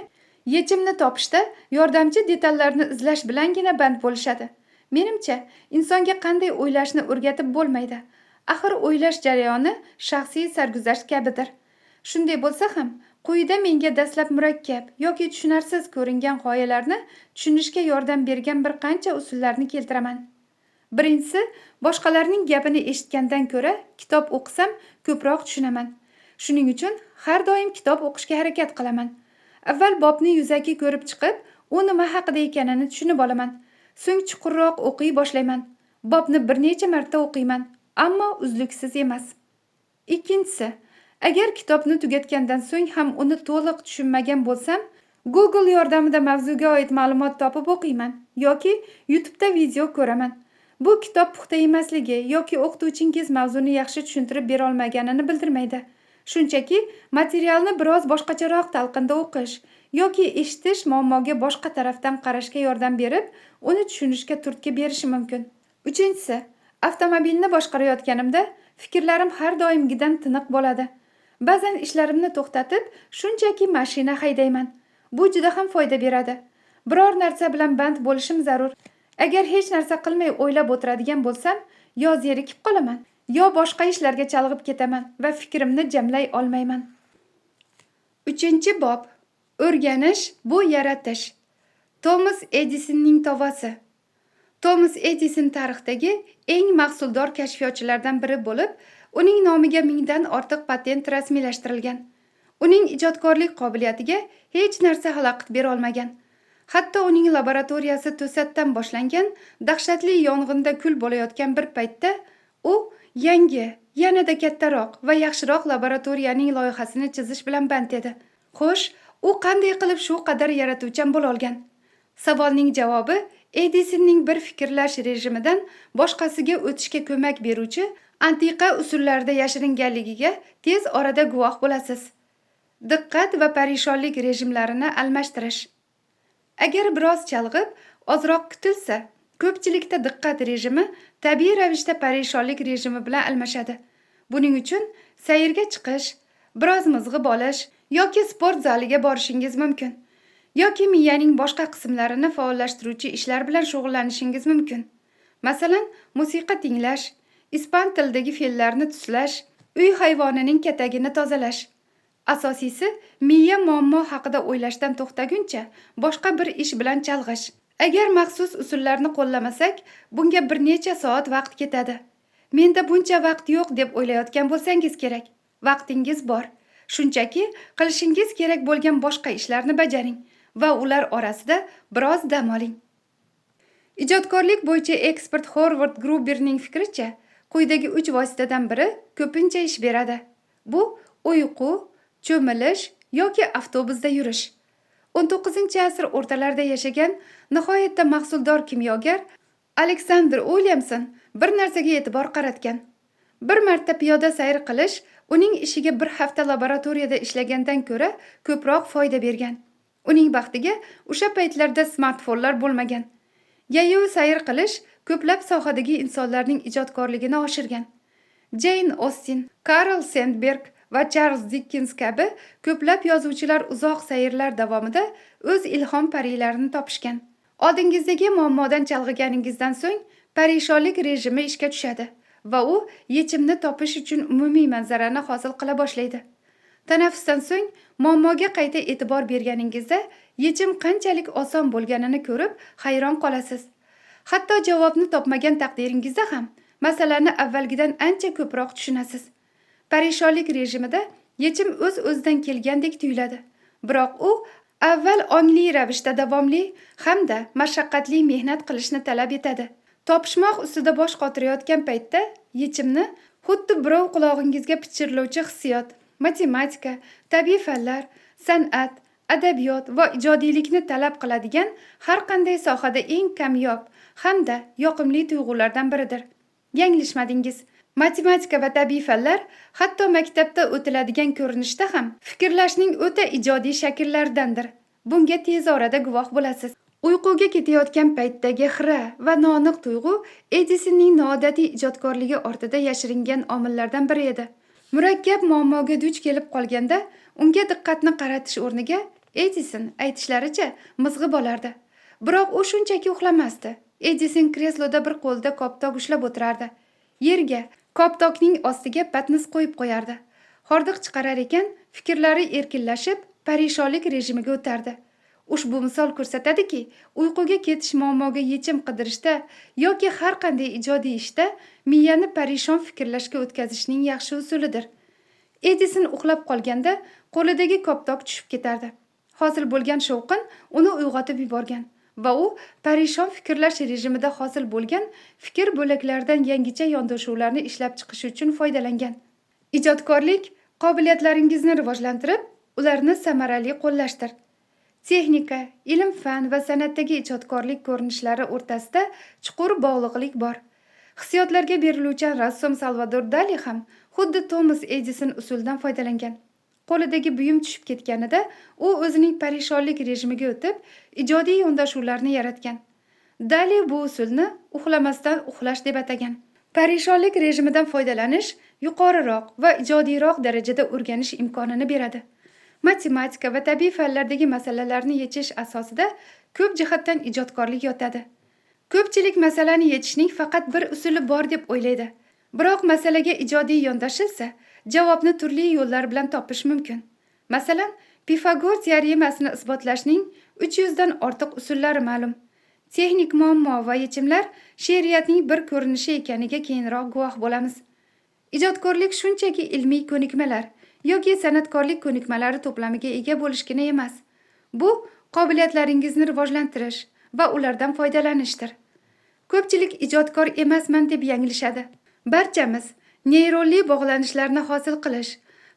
A: yechimni topishda yordamchi detallarni izlash bilangina band bo'lishadi. Menimcha, insonga qanday o'ylashni o'rgatib bo'lmaydi. Axir o'ylash jarayoni shaxsiy sarguzasht kabidir. Shunday bo'lsa ham, quyida menga dastlab murakkab yoki tushunarsiz ko'ringan g'oyalarni tushunishga yordam bergan bir qancha usullarni keltiraman. Birinchisi, boshqalarning gapini eshitgandan ko'ra kitob o'qisam ko'proq tushunaman. Shuning uchun har doim kitob o'qishga harakat qilaman. Avval bobni yuzaki ko'rib chiqib, u nima haqida ekanini tushunib olaman. So'ng chuqurroq o'qiy boshlayman. Bobni bir necha marta o'qiyman, ammo uzluksiz emas. Ikkinchisi, agar kitobni tugatgandan so'ng ham uni to'liq tushunmagan bo'lsam, Google yordamida mavzuga oid ma'lumot topib o'qiyman yoki YouTube'da video ko'raman. Bu kitob puxta emasligi yoki o'qituvchingiz mavzuni yaxshi tushuntirib bera olmaganini bildirmaydi. Shunchaki materialni biroz boshqacharoq talqinda o'qish yoki eshitish muammoga boshqa tarafdan qarashga yordam berib, uni tushunishga turtki berishi mumkin. Uchinchisi, avtomobilni boshqarayotganimda fikrlarim har doimgidan tiniq bo'ladi. Ba'zan ishlarimni to'xtatib, shunchaki mashina haydayman. Bu juda ham foyda beradi. Biror narsa bilan band bo'lishim zarur. Agar hech narsa qilmay o'ylab o'tiradigan bo'lsam, yo zerikib qolaman, yo boshqa ishlarga chalg'ib ketaman va fikrimni jamlay olmayman. 3-bob. O'rganish bu yaratish. Tomas Edisonning tovasi. Tomas Edison tarixdagi eng mahsuldor kashfiyotchilardan biri bo'lib, uning nomiga 1000 dan ortiq patent rasmiylashtirilgan. Uning ijodkorlik qobiliyatiga hech narsa xalaqit bera olmagan. Hatto uning laboratoriyasi to'satdan boshlangan dahshatli yong'inda kul bo'layotgan bir paytda u yangi, yanada kattaroq va yaxshiroq laboratoriyaning loyihasini chizish bilan band edi. Xo'sh, u qanday qilib shu qadar yaratuvchan bo'la olgan? Savolning javobi Edisonning bir fikrlash rejimidan boshqasiga o'tishga ko'mak beruvchi antiqa usullarda yashiringanligiga tez orada guvoh bo'lasiz. Diqqat va parishonlik rejimlarini almashtirish. Agar biroz chalg'ib, ozroq kutilsa, ko'pchilikda diqqat rejimi tabiiy ravishda parishonlik rejimi bilan almashadi. Buning uchun sayrga chiqish, biroz mizg'ib olish yoki sport zaliga borishingiz mumkin. Yoki miyaning boshqa qismlarini faollashtiruvchi ishlar bilan shug'ullanishingiz mumkin. Masalan, musiqa tinglash, ispan tilidagi fe'llarni tuslash, uy hayvonining katagini tozalash. Asosiysi, miya muammo haqida o'ylashdan to'xtaguncha boshqa bir ish bilan chalg'ish. Agar maxsus usullarni qo'llamasak, bunga bir necha soat vaqt ketadi. Menda buncha vaqt yo'q deb o'ylayotgan bo'lsangiz kerak. Vaqtingiz bor. Shunchaki qilishingiz kerak bo'lgan boshqa ishlarni bajaring va ular orasida biroz dam oling. Ijodkorlik bo'yicha ekspert Howard Gruberning fikricha, quyidagi 3 vositadan biri ko'pincha ish beradi. Bu uyqu, cho'milish yoki avtobusda yurish. 19-asr o'rtalarida yashagan nihoyatda mahsuldor kimyogar Alexander Williamson bir narsaga e'tibor qaratgan. Bir marta piyoda sayr qilish uning ishiga bir hafta laboratoriyada ishlagandan ko'ra ko'proq foyda bergan. Uning baxtiga o'sha paytlarda smartfonlar bo'lmagan. Yayov sayr qilish ko'plab sohadagi insonlarning ijodkorligini oshirgan. Jane Austen, Carl Sandburg va Charles Dickens kabi ko'plab yozuvchilar uzoq sayrlar davomida o'z ilhom parilarini topishgan. Oldingizdagi muammodan chalg'iganingizdan so'ng parishonlik rejimi ishga tushadi va u yechimni topish uchun umumiy manzarani hosil qila boshlaydi. Tanaffusdan so'ng muammoga qayta e'tibor berganingizda yechim qanchalik oson bo'lganini ko'rib hayron qolasiz. Hatto javobni topmagan taqdiringizda ham masalani avvalgidan ancha ko'proq tushunasiz. Parishonlik rejimida yechim o'z-o'zidan kelgandek tuyuladi. Biroq u avval ongli ravishda davomli hamda mashaqqatli mehnat qilishni talab etadi. Topishmoq ustida bosh qotirayotgan paytda yechimni xuddi birov qulog'ingizga pichirlovchi hissiyot, matematika, tabiiy fanlar, san'at, adabiyot va ijodiylikni talab qiladigan har qanday sohada eng kamyob hamda yoqimli tuyg'ulardan biridir. Yanglishmadingiz. Matematika va tabiiy fanlar hatto maktabda o'tiladigan ko'rinishda ham fikrlashning o'ta ijodiy shakllaridandir. Bunga tez orada guvoh bo'lasiz. Uyquga ketayotgan paytdagi xira va noaniq tuyg'u Edisonning noodatiy ijodkorligi ortida yashiringan omillardan biri edi. Murakkab muammoga duch kelib qolganda unga diqqatni qaratish o'rniga Edison aytishlaricha mizg'ib olardi. Biroq u shunchaki uxlamasdi. Edison kresloda bir qo'lda koptok ushlab o'tirardi. Yerga koptokning ostiga patnis qo'yib qo'yardi. Hordiq chiqarar ekan, fikrlari erkinlashib, parishonlik rejimiga o'tardi. Ushbu misol ko'rsatadiki, uyquga ketish muammoga yechim qidirishda yoki har qanday ijodiy ishda miyani parishon fikrlashga o'tkazishning yaxshi usulidir. Edison uxlab qolganda qo'lidagi koptok tushib ketardi. Hosil bo'lgan shovqin uni uyg'otib yuborgan va u parishon fikrlash rejimida hosil bo'lgan fikr bo'laklaridan yangicha yondashuvlarni ishlab chiqish uchun foydalangan. Ijodkorlik qobiliyatlaringizni rivojlantirib, ularni samarali qo'llashdir. Texnika, ilm-fan va san'atdagi ijodkorlik ko'rinishlari o'rtasida chuqur bog'liqlik bor. Hissiyotlarga beriluvchan rassom Salvador Dali ham xuddi Thomas Edison usulidan foydalangan. Qo'lidagi buyum tushib ketganida u o'zining parishonlik rejimiga o'tib, ijodiy yondashuvlarni yaratgan. Dali bu usulni uxlamasdan uxlash deb atagan. Parishonlik rejimidan foydalanish yuqoriroq va ijodiyroq darajada o'rganish imkonini beradi. Matematika va tabiiy fanlardagi masalalarni yechish asosida ko'p jihatdan ijodkorlik yotadi. Ko'pchilik masalani yechishning faqat bir usuli bor deb o'ylaydi. Biroq masalaga ijodiy yondashilsa, javobni turli yo'llar bilan topish mumkin. Masalan, Pifagor teoremasini isbotlashning 300 dan ortiq usullari ma'lum. Texnik muammo va yechimlar she'riyatning bir ko'rinishi ekaniga keyinroq guvoh bo'lamiz. Ijodkorlik shunchaki ilmiy ko'nikmalar yoki san'atkorlik ko'nikmalari to'plamiga ega bo'lishgina emas. Bu qobiliyatlaringizni rivojlantirish va ulardan foydalanishdir. Ko'pchilik ijodkor emasman deb yanglishadi. Barchamiz neyronli bog'lanishlarni hosil qilish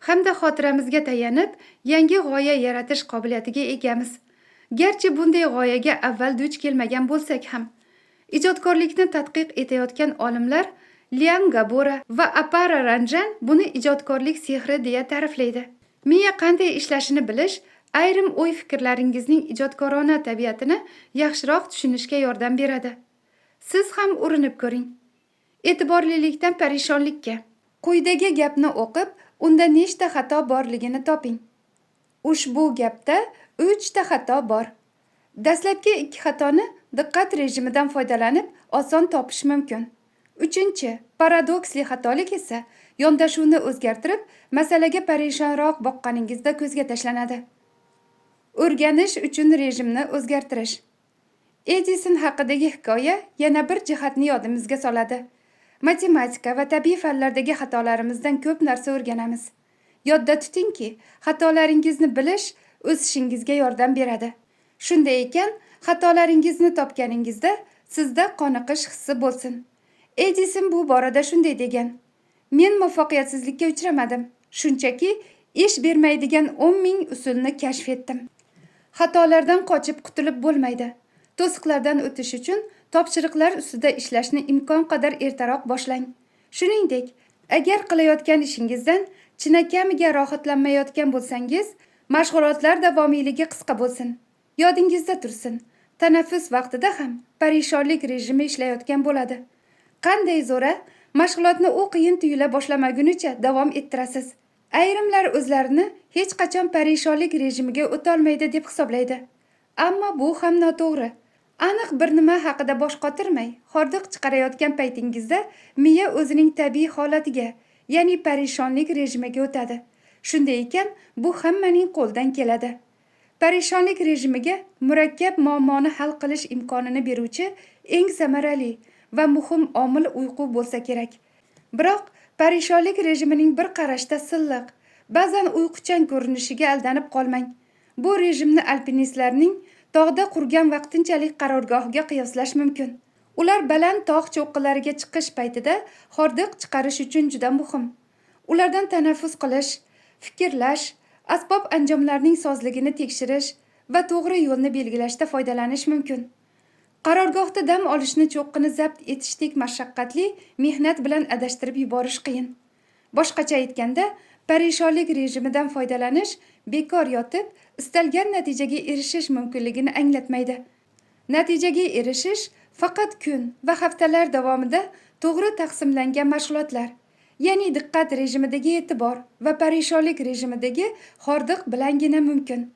A: hamda xotiramizga tayanib yangi g'oya yaratish qobiliyatiga egamiz. Garchi bunday g'oyaga avval duch kelmagan bo'lsak ham, ijodkorlikni tadqiq etayotgan olimlar Liam Gabora va Apara Ranjan buni ijodkorlik sehri deya ta'riflaydi. Miya qanday ishlashini bilish ayrim o'y-fikrlaringizning ijodkorona tabiatini yaxshiroq tushunishga yordam beradi. Siz ham urinib ko'ring. E'tiborlilikdan parishonlikka. Quyidagi gapni o'qib, unda nechta xato borligini toping. Ushbu gapda 3 ta xato bor. Dastlabki 2 xatoni diqqat rejimidan foydalanib oson topish mumkin. 3-chi paradoksli xatolik esa yondashuvni o'zgartirib, masalaga parishonroq boqqaningizda ko'zga tashlanadi. O'rganish uchun rejimni o'zgartirish. Edison haqidagi hikoya yana bir jihatni yodimizga soladi. Matematika va tabiiy fanlardagi xatolarimizdan ko'p narsa o'rganamiz. Yodda tutingki, xatolaringizni bilish o'sishingizga yordam beradi. Shunday ekan, xatolaringizni topganingizda sizda qoniqish hissi bo'lsin. Edison bu borada shunday degan: "Men muvaffaqiyatsizlikka uchramadim. Shunchaki ish bermaydigan 10 ming usulni kashf etdim." Xatolardan qochib qutulib bo'lmaydi. To'siqlardan o'tish uchun topshiriqlar ustida ishlashni imkon qadar ertaroq boshlang. Shuningdek, agar qilayotgan ishingizdan chinakamiga rohatlanmayotgan bo'lsangiz, mashg'ulotlar davomiyligi qisqa bo'lsin. Yodingizda tursin, tanaffus vaqtida ham parishonlik rejimi ishlayotgan bo'ladi. Qanday zo'ra, mashg'ulotni u qiyin tuyula boshlamagunicha davom ettirasiz. Ayrimlar o'zlarini hech qachon parishonlik rejimiga o'tolmaydi deb hisoblaydi. Ammo bu ham noto'g'ri. Aniq bir nima haqida bosh qotirmay, hordiq chiqarayotgan paytingizda miya o'zining tabiiy holatiga, ya'ni parishonlik rejimiga o'tadi. Shunday ekan, bu hammaning qo'ldan keladi. Parishonlik rejimiga murakkab muammoni hal qilish imkonini beruvchi eng samarali va muhim omil uyqu bo'lsa kerak. Biroq parishonlik rejimining bir qarashda silliq, ba'zan uyquchan ko'rinishiga aldanib qolmang. Bu rejimni alpinistlarning tog'da qurgan vaqtinchalik qarorgohiga qiyoslash mumkin. Ular baland tog' cho'qqilariga chiqish paytida hordiq chiqarish uchun juda muhim. Ulardan tanaffus qilish, fikrlash, asbob anjomlarning sozligini tekshirish va to'g'ri yo'lni belgilashda foydalanish mumkin. Qarorgohda dam olishni cho'qqini zabt etishdek mashaqqatli mehnat bilan adashtirib yuborish qiyin. Boshqacha aytganda, parishonlik rejimidan foydalanish bekor yotib, istalgan natijaga erishish mumkinligini anglatmaydi. Natijaga erishish faqat kun va haftalar davomida to'g'ri taqsimlangan mashg'ulotlar, ya'ni diqqat rejimidagi e'tibor va parishonlik rejimidagi hordiq bilangina mumkin.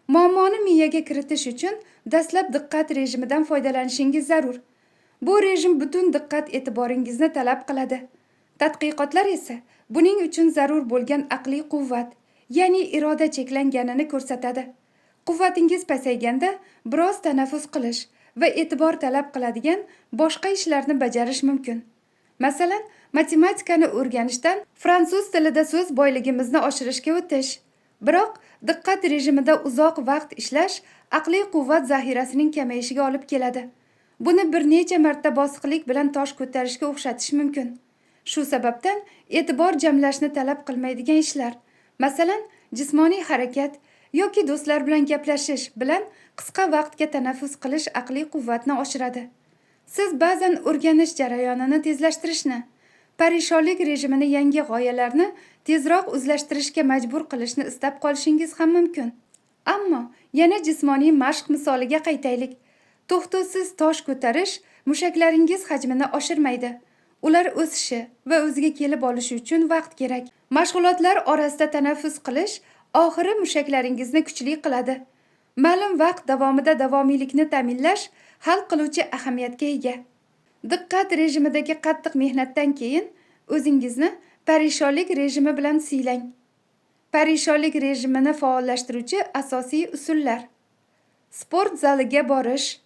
A: Muammoni miyaga kiritish uchun dastlab diqqat rejimidan foydalanishingiz zarur. Bu rejim butun diqqat e'tiboringizni talab qiladi. Tadqiqotlar esa buning uchun zarur bo'lgan aqliy quvvat, ya'ni iroda cheklanganini ko'rsatadi. Quvvatingiz pasayganda biroz tanaffus qilish va e'tibor talab qiladigan boshqa ishlarni bajarish mumkin. Masalan, matematikani o'rganishdan fransuz tilida so'z boyligimizni oshirishga o'tish. Biroq diqqat rejimida uzoq vaqt ishlash aqliy quvvat zaxirasining kamayishiga olib keladi. Buni bir necha marta bosiqlik bilan tosh ko'tarishga o'xshatish mumkin. Shu sababdan e'tibor jamlashni talab qilmaydigan ishlar, masalan, jismoniy harakat yoki do'stlar bilan gaplashish bilan qisqa vaqtga tanaffus qilish aqliy quvvatni oshiradi. Siz ba'zan o'rganish jarayonini tezlashtirishni, parishonlik rejimini yangi g'oyalarni tezroq o'zlashtirishga majbur qilishni istab qolishingiz ham mumkin. Ammo yana jismoniy mashq misoliga qaytaylik. To'xtovsiz tosh ko'tarish mushaklaringiz hajmini oshirmaydi. Ular o'sishi va o'ziga kelib olishi uchun vaqt kerak. Mashg'ulotlar orasida tanaffus qilish oxiri mushaklaringizni kuchli qiladi. Ma'lum vaqt davomida davomiylikni ta'minlash hal qiluvchi ahamiyatga ega. Diqqat rejimidagi qattiq mehnatdan keyin o'zingizni parishonlik rejimi bilan siylang. Parishonlik rejimini faollashtiruvchi asosiy usullar: sport zaliga borish,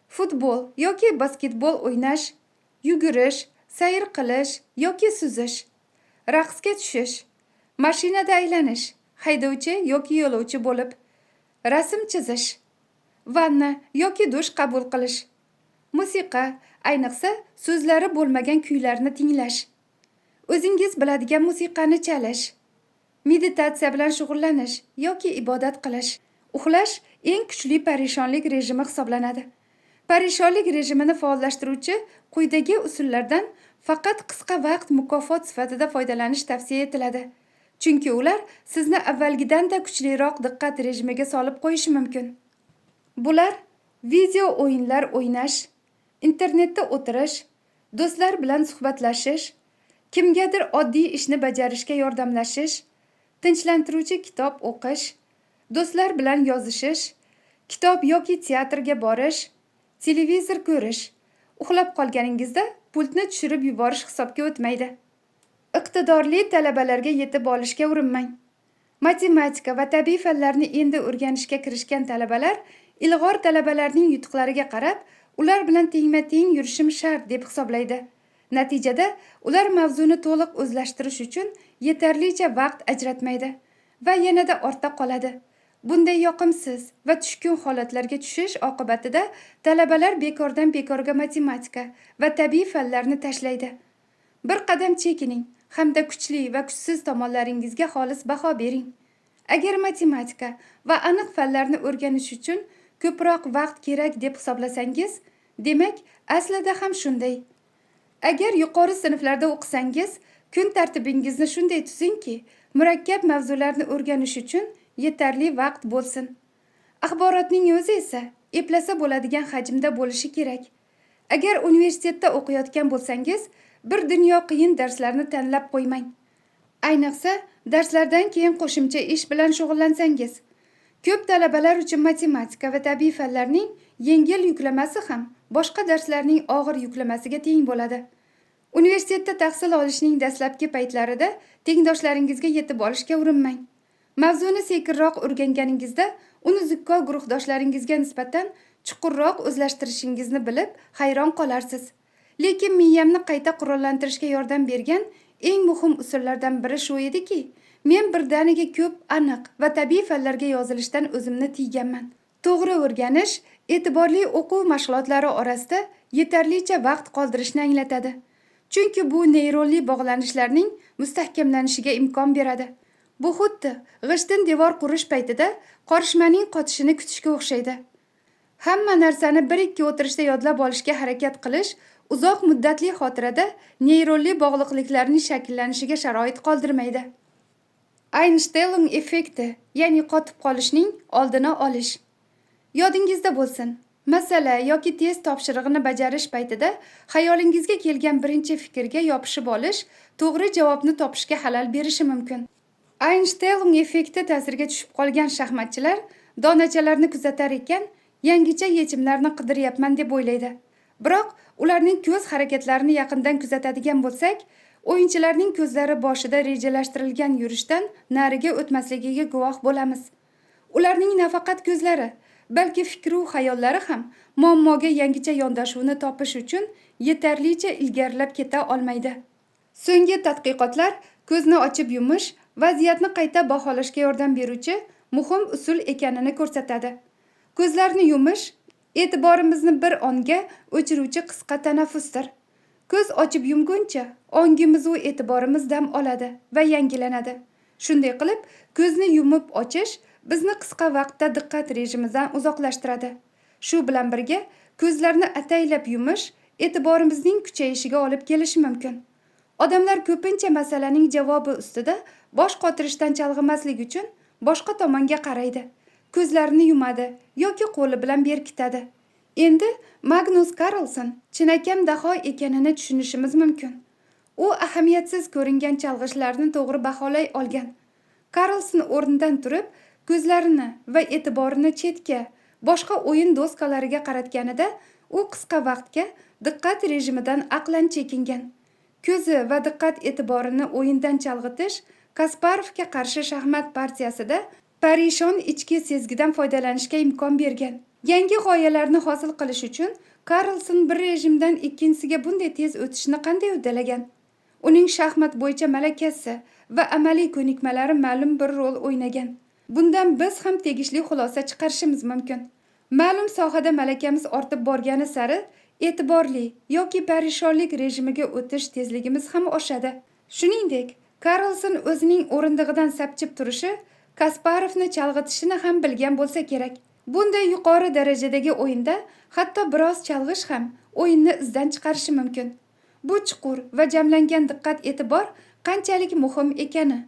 A: futbol yoki basketbol o'ynash, yugurish, sayr qilish yoki suzish, raqsga tushish, mashinada aylanish, haydovchi yoki yo'lovchi bo'lib, rasm chizish, vanna yoki dush qabul qilish, musiqa, ayniqsa so'zlari bo'lmagan kuylarni tinglash, o'zingiz biladigan musiqani chalish, meditatsiya bilan shug'ullanish yoki ibodat qilish. Uxlash eng kuchli parishonlik rejimi hisoblanadi. Parishonlik rejimini faollashtiruvchi quyidagi usullardan faqat qisqa vaqt mukofot sifatida foydalanish tavsiya etiladi. Chunki ular sizni avvalgidan-da kuchliroq diqqat rejimiga solib qo'yishi mumkin. Bular video o'yinlar o'ynash, internetda o'tirish, do'stlar bilan suhbatlashish, kimgadir oddiy ishni bajarishga yordamlashish, tinchlantiruvchi kitob o'qish, do'stlar bilan yozishish, kitob yoki teatrga borish, televizor ko'rish. Uxlab qolganingizda pultni tushirib yuborish hisobga o'tmaydi. Iqtidorli talabalarga yetib olishga urinmang. Matematika va tabiiy fanlarni endi o'rganishga kirishgan talabalar ilg'or talabalarning yutuqlariga qarab, ular bilan tengma-teng yurishim shart deb hisoblaydi. Natijada ular mavzuni to'liq o'zlashtirish uchun yetarlicha vaqt ajratmaydi va yanada ortda qoladi. Bunday yoqimsiz va tushkun holatlarga tushish oqibatida talabalar bekordan bekorga matematika va tabiiy fanlarni tashlaydi. Bir qadam chekining hamda kuchli va kuchsiz tomonlaringizga xolis baho bering. Agar matematika va aniq fanlarni o'rganish uchun ko'proq vaqt kerak deb hisoblasangiz, demak, aslida ham shunday. Agar yuqori sinflarda o'qisangiz, kun tartibingizni shunday tuzingki, murakkab mavzularni o'rganish uchun yetarli vaqt bo'lsin. Axborotning o'zi esa eplasa bo'ladigan hajmda bo'lishi kerak. Agar universitetda o'qiyotgan bo'lsangiz, bir dunyo qiyin darslarni tanlab qo'ymang. Ayniqsa, darslardan keyin qo'shimcha ish bilan shug'ullansangiz. Ko'p talabalar uchun matematika va tabiiy fanlarning yengil yuklamasi ham boshqa darslarning og'ir yuklamasiga teng bo'ladi. Universitetda tahsil olishning dastlabki paytlarida tengdoshlaringizga yetib olishga urinmang. Mavzuni sekinroq o'rganganingizda uni zukko guruhdoshlaringizga nisbatan chuqurroq o'zlashtirishingizni bilib hayron qolarsiz. Lekin miyamni qayta qurollantirishga yordam bergan eng muhim usullardan biri shu ediki, men birdaniga ko'p aniq va tabiiy fanlarga yozilishdan o'zimni tiyganman. To'g'ri o'rganish e'tiborli o'quv mashg'ulotlari orasida yetarlicha vaqt qoldirishni anglatadi. Chunki bu neyronli bog'lanishlarning mustahkamlanishiga imkon beradi. Bu xuddi g'ishtin devor qurish paytida qorishmaning qotishini kutishga o'xshaydi. Hamma narsani bir-ikki o'tirishda yodlab olishga harakat qilish uzoq muddatli xotirada neyronli bog'liqliklarning shakllanishiga sharoit qoldirmaydi. Einstein effekti, ya'ni qotib qolishning oldini olish. Yodingizda bo'lsin, masala yoki test topshirig'ini bajarish paytida xayolingizga kelgan birinchi fikrga yopishib olish to'g'ri javobni topishga xalal berishi mumkin. Einstein effekti ta'siriga tushib qolgan shaxmatchilar donachalarni kuzatar ekan, yangicha yechimlarni qidiryapman deb o'ylaydi. Biroq ularning ko'z harakatlarini yaqindan kuzatadigan bo'lsak, o'yinchilarning ko'zlari boshida rejalashtirilgan yurishdan nariga o'tmasligiga guvoh bo'lamiz. Ularning nafaqat ko'zlari, balki fikru xayollari ham muammoga yangicha yondashuvni topish uchun yetarlicha ilgarilab keta olmaydi. So'nggi tadqiqotlar ko'zni ochib yumish vaziyatni qayta baholashga yordam beruvchi muhim usul ekanini ko'rsatadi. Ko'zlarni yumish e'tiborimizni bir onga o'chiruvchi qisqa tanaffusdir. Ko'z ochib yumguncha ongimiz va e'tiborimiz dam oladi va yangilanadi. Shunday qilib, ko'zni yumib ochish bizni qisqa vaqtda diqqat rejimidan uzoqlashtiradi. Shu bilan birga ko'zlarni ataylab yumish e'tiborimizning kuchayishiga olib kelishi mumkin. Odamlar ko'pincha masalaning javobi ustida bosh qotirishdan chalg'imaslik uchun boshqa tomonga qaraydi, ko'zlarini yumadi yoki qo'li bilan berkitadi. Endi Magnus Carlsen chinakam daho ekanini tushunishimiz mumkin. U ahamiyatsiz ko'ringan chalg'ishlarni to'g'ri baholay olgan. Carlsen o'rnidan turib, ko'zlarini va e'tiborini chetga, boshqa o'yin doskalariga qaratganida, u qisqa vaqtga diqqat rejimidan aqlan chekingan. Ko'zi va diqqat e'tiborini o'yindan chalg'itish Kasparovga qarshi shaxmat partiyasida parishon ichki sezgidan foydalanishga imkon bergan. Yangi g'oyalarni hosil qilish uchun Carlsen bir rejimdan ikkinchisiga bunday tez o'tishni qanday uddalagan? Uning shaxmat bo'yicha malakasi va amaliy ko'nikmalari ma'lum bir rol o'ynagan. Bundan biz ham tegishli xulosa chiqarishimiz mumkin. Ma'lum sohada malakamiz ortib borgani sari e'tiborli yoki parishonlik rejimiga o'tish tezligimiz ham oshadi. Shuningdek, Carlsen o'zining o'rindig'idan sapchib turishi Kasparovni chalg'itishini ham bilgan bo'lsa kerak. Bunday yuqori darajadagi o'yinda hatto biroz chalg'ish ham o'yinni izdan chiqarishi mumkin. Bu chuqur va jamlangan diqqat e'tibor qanchalik muhim ekani,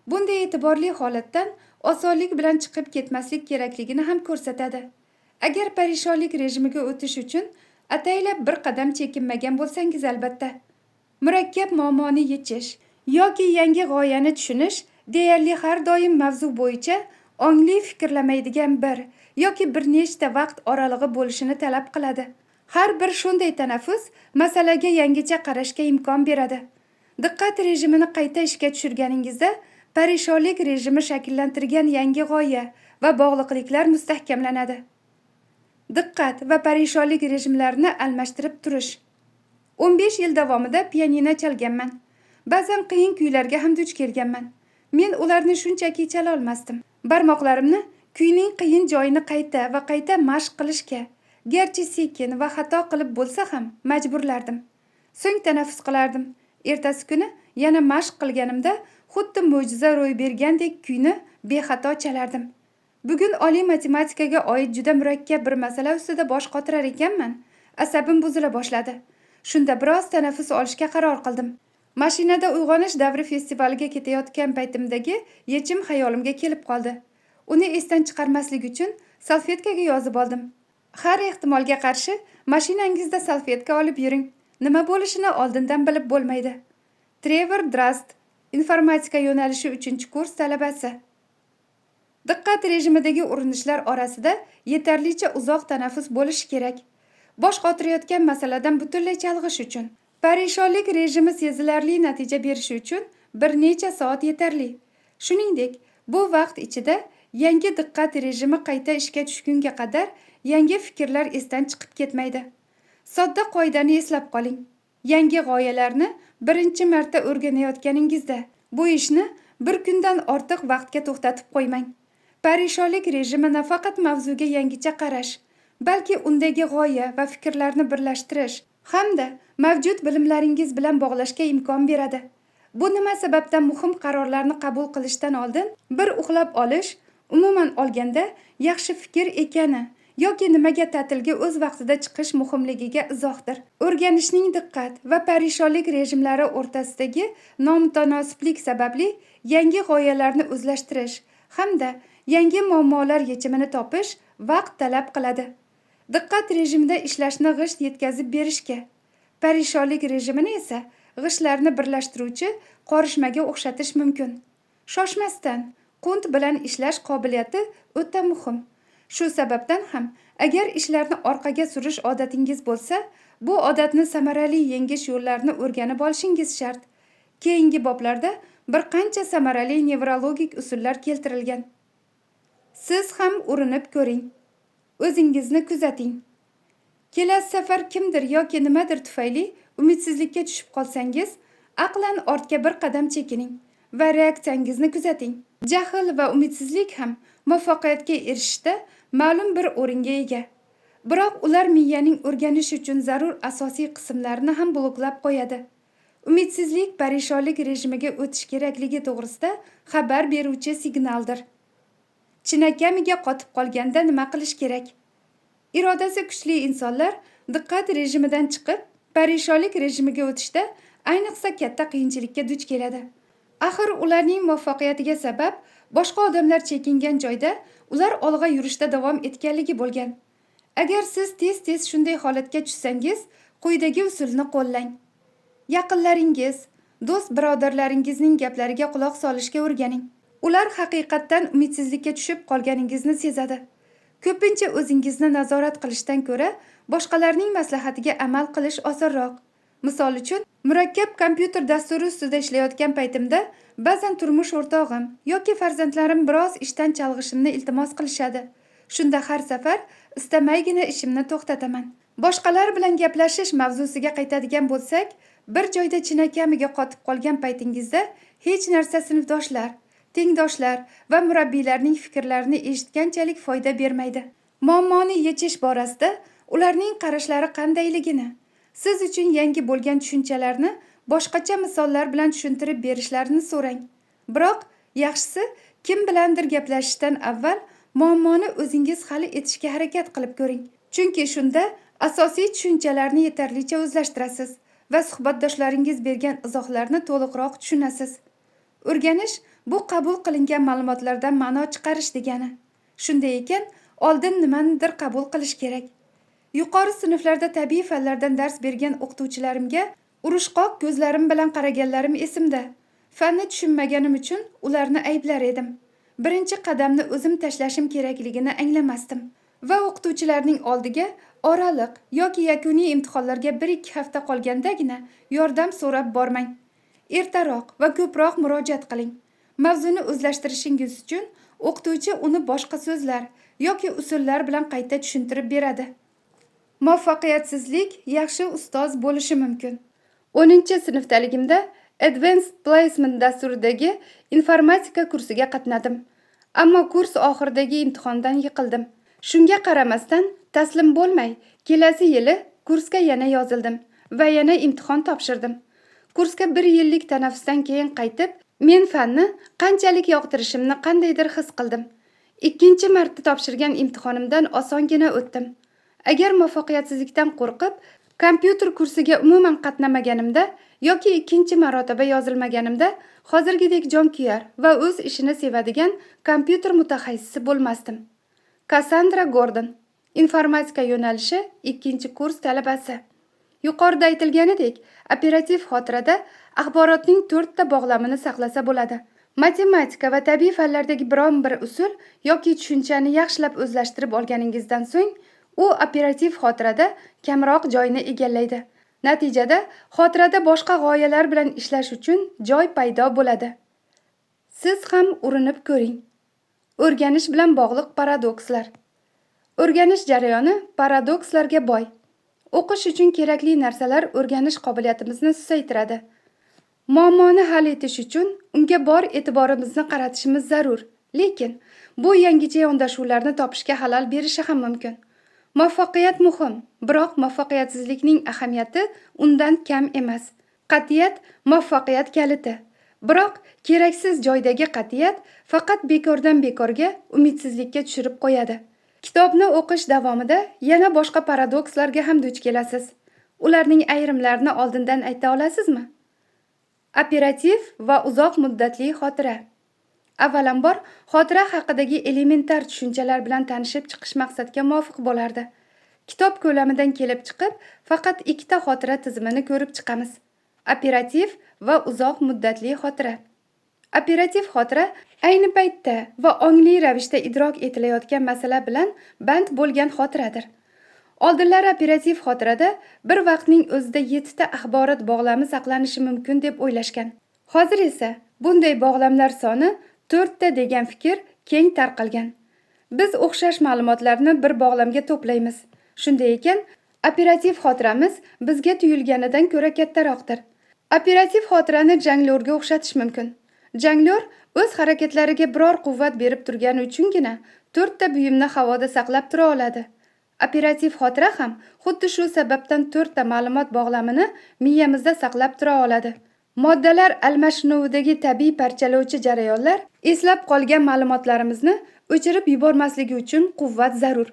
A: bunday e'tiborli holatdan osonlik bilan chiqib ketmaslik kerakligini ham ko'rsatadi. Agar parishonlik rejimiga o'tish uchun ataylab bir qadam chekinmagan bo'lsangiz albatta, murakkab muammoni yechish yoki yangi g'oyani tushunish deyarli har doim mavzu bo'yicha ongli fikrlamaydigan bir yoki bir nechta vaqt oralig'i bo'lishini talab qiladi. Har bir shunday tanaffus masalaga yangicha qarashga imkon beradi. Diqqat rejimini qayta ishga tushirganingizda parishonlik rejimi shakllantirgan yangi g'oya va bog'liqliklar mustahkamlanadi. Diqqat va parishonlik rejimlarini almashtirib turish. 15 yil davomida pianino chalganman. Ba'zan qiyin kuylarga ham duch kelganman. Men ularni shunchaki chala olmasdim. Barmoqlarimni kuyning qiyin joyini qayta mashq qilishga, garchi sekin va xato qilib bo'lsa ham majburlardim. So'ng tanaffus qilardim. Ertasi kuni yana mashq qilganimda xuddi mo'jiza ro'y bergandek kuyni bexato chalardim. Bugun oliy matematikaga oid juda murakkab bir masala ustida bosh qotirar ekanman. Asabim buzila boshladi. Shunda biroz tanaffus olishga qaror qildim. Mashinada uyg'onish davri festivaliga ketayotgan paytimdagi yechim xayolimga kelib qoldi. Uni esdan chiqarmaslik uchun salfetkaga yozib oldim. Har ehtimolga qarshi mashinangizda salfetka olib yuring. Nima bo'lishini oldindan bilib bo'lmaydi. Trevor Drast, informatika yo'nalishi 3-kurs talabasi. Diqqat rejimidagi urinishlar orasida yetarlicha uzoq tanaffus bo'lishi kerak. Bosh qotirayotgan masaladan butunlay chalg'ish uchun. Parishonlik rejimi sezilarli natija berishi uchun bir necha soat yetarli. Shuningdek, bu vaqt ichida yangi diqqat rejimi qayta ishga tushgunga qadar yangi fikrlar esdan chiqib ketmaydi. Sodda qoidani eslab qoling. Yangi g'oyalarni birinchi marta o'rganayotganingizda bu ishni bir kundan ortiq vaqtga to'xtatib qo'ymang. Parishonlik rejimi nafaqat mavzuga yangicha qarash, balki undagi g'oya va fikrlarni birlashtirish hamda mavjud bilimlaringiz bilan bog'lashga imkon beradi. Bu nima sababdan muhim qarorlarni qabul qilishdan oldin bir uxlab olish, umuman olganda yaxshi fikr ekani yoki nimaga ta'tilga o'z vaqtida chiqish muhimligiga izohdir. O'rganishning diqqat va parishonlik rejimlari o'rtasidagi nomutanosiblik sababli yangi g'oyalarni o'zlashtirish hamda yangi muammolar yechimini topish vaqt talab qiladi. Diqqat rejimida ishlashni g'isht yetkazib berishga, parishonlik rejimini esa g'ishtlarni birlashtiruvchi qorishmaga o'xshatish mumkin. Shoshmasdan, qunt bilan ishlash qobiliyati o'ta muhim. Shu sababdan ham agar ishlarni orqaga surish odatingiz bo'lsa, bu odatni samarali yengish yo'llarini o'rganib olishingiz shart. Keyingi boblarda bir qancha samarali nevrologik usullar keltirilgan. Siz ham urinib ko'ring. O'zingizni kuzating. Kelasi safar kimdir yoki nimadir tufayli umidsizlikka tushib qolsangiz, aqlan ortga bir qadam chekining va reaksiyangizni kuzating. Jahl va umidsizlik ham muvaffaqiyatga erishishda ma'lum bir o'ringa ega. Biroq ular miyaning o'rganish uchun zarur asosiy qismlarini ham bloklab qo'yadi. Umidsizlik parishonlik rejimiga o'tish kerakligi to'g'risida xabar beruvchi signaldir. Chinakamiga qotib qolganda nima qilish kerak? Irodasi kuchli insonlar diqqat rejimidan chiqib, parishonlik rejimiga o'tishda ayniqsa katta qiyinchilikka duch keladi. Axir ularning muvaffaqiyatiga sabab boshqa odamlar chekingan joyda ular olg'a yurishda davom etganligi bo'lgan. Agar siz tez-tez shunday holatga tushsangiz, quyidagi usulni qo'llang. Yaqinlaringiz, do'st birodarlaringizning gaplariga quloq solishga o'rganing. Ular haqiqatdan umidsizlikka tushib qolganingizni sezadi. Ko'pincha o'zingizni nazorat qilishdan ko'ra boshqalarning maslahatiga amal qilish osonroq. Misol uchun, murakkab kompyuter dasturi ustida ishlayotgan paytimda ba'zan turmush o'rtog'im yoki farzandlarim biroz ishdan chalg'ishimni iltimos qilishadi. Shunda har safar istamaygina ishimni to'xtataman. Boshqalar bilan gaplashish mavzusiga qaytadigan bo'lsak, bir joyda chinakamiga qotib qolgan paytingizda hech narsa sinfdoshlar, tengdoshlar va murabbiylarning fikrlarini eshitganchalik foyda bermaydi. Muammoni yechish borasida ularning qarashlari qandayligini, siz uchun yangi bo'lgan tushunchalarni boshqacha misollar bilan tushuntirib berishlarini so'rang. Biroq yaxshisi kim bilandir gaplashishdan avval muammoni o'zingiz hal etishga harakat qilib ko'ring. Chunki shunda asosiy tushunchalarni yetarlicha o'zlashtirasiz va suhbatdoshlaringiz bergan izohlarni to'liqroq tushunasiz. O'rganish bu qabul qilingan ma'lumotlardan ma'no chiqarish degani. Shunday ekan, oldin nimanidir qabul qilish kerak. Yuqori sinflarda tabiiy fanlardan dars bergan o'qituvchilarimga urushqoq ko'zlarim bilan qaraganlarim esimda. Fanni tushunmaganim uchun ularni ayblar edim. Birinchi qadamni o'zim tashlashim kerakligini anglamasdim va o'qituvchilarning oldiga oraliq yoki yakuniy imtihonlarga 1-2 hafta qolgandagina yordam so'rab bormang. Ertaroq va ko'proq murojaat qiling. Mavzuni o'zlashtirishingiz uchun o'qituvchi uni boshqa so'zlar yoki usullar bilan qayta tushuntirib beradi. Muvaffaqiyatsizlik yaxshi ustoz bo'lishi mumkin. 10-sinfdaligimda Advanced Placement dasturidagi informatika kursiga qatnadim. Ammo kurs oxiridagi imtihondan yiqildim. Shunga qaramasdan taslim bo'lmay, kelasi yili kursga yana yozildim va yana imtihon topshirdim. Kursga 1 yillik tanaffusdan keyin qaytib, men fanni qanchalik yoqtirishimni qandaydir his qildim. Ikkinchi marta topshirgan imtihonimdan osongina o'tdim. Agar muvaffaqiyatsizlikdan qo'rqib, kompyuter kursiga umuman qatnamaganimda yoki ikkinchi marotaba yozilmaganimda hozirgidek jonkuyar va o'z ishini sevadigan kompyuter mutaxassisi bo'lmasdim. Cassandra Gordon, informatika yo'nalishi 2-kurs talabasi. Yuqorida aytilganidek, operativ xotirada axborotning 4 ta bog'lamini saqlasa bo'ladi. Matematika va tabiiy fanlardagi biron bir usul yoki tushunchani yaxshilab o'zlashtirib olganingizdan so'ng, u operativ xotirada kamroq joyni egallaydi. Natijada xotirada boshqa g'oyalar bilan ishlash uchun joy paydo bo'ladi. Siz ham urinib ko'ring. O'rganish bilan bog'liq paradokslar. O'rganish jarayoni paradokslarga boy. O'qish uchun kerakli narsalar o'rganish qobiliyatimizni susaytiradi. Muammoni hal etish uchun unga bor e'tiborimizni qaratishimiz zarur. Lekin bu yangicha yondashuvlarni topishga xalal berishi ham mumkin. Muvaffaqiyat muhim, biroq muvaffaqiyatsizlikning ahamiyati undan kam emas. Qat'iyat muvaffaqiyat kaliti. Biroq keraksiz joydagi qat'iyat faqat bekordan bekorga umidsizlikka tushirib qo'yadi. Kitobni o'qish davomida yana boshqa paradokslarga ham duch kelasiz. Ularning ayrimlarini oldindan ayta olasizmi? Operativ va uzoq muddatli xotira. Avvalambor, xotira haqidagi elementar tushunchalar bilan tanishib chiqish maqsadga muvofiq bo'lardi. Kitob ko'lamidan kelib chiqib, faqat 2 ta xotira tizimini ko'rib chiqamiz. Operativ va uzoq muddatli xotira. Operativ xotira ayni paytda va ongli ravishda idrok etilayotgan masala bilan band bo'lgan xotiradir. Oldinlari operativ xotirada bir vaqtning o'zida 7 ta axborot bog'lami saqlanishi mumkin deb o'ylashgan. Hozir esa bunday bog'lamlar soni 4 ta degan fikr keng tarqalgan. Biz o'xshash ma'lumotlarni bir bog'lamga to'playmiz. Shunday ekan, operativ xotiramiz bizga tuyulganidan ko'ra kattaroqdir. Operativ xotirani jonglyorga o'xshatish mumkin. Jonglyor o'z harakatlariga biror quvvat berib turgani uchungina 4 ta buyumni havoda saqlab tura oladi. Operativ xotira ham xuddi shu sababdan 4 ta ma'lumot bog'lamini miyamizda saqlab tura oladi. Moddalar almashinuvidagi tabiiy parchalovchi jarayonlar eslab qolgan ma'lumotlarimizni o'chirib yubormasligi uchun quvvat zarur.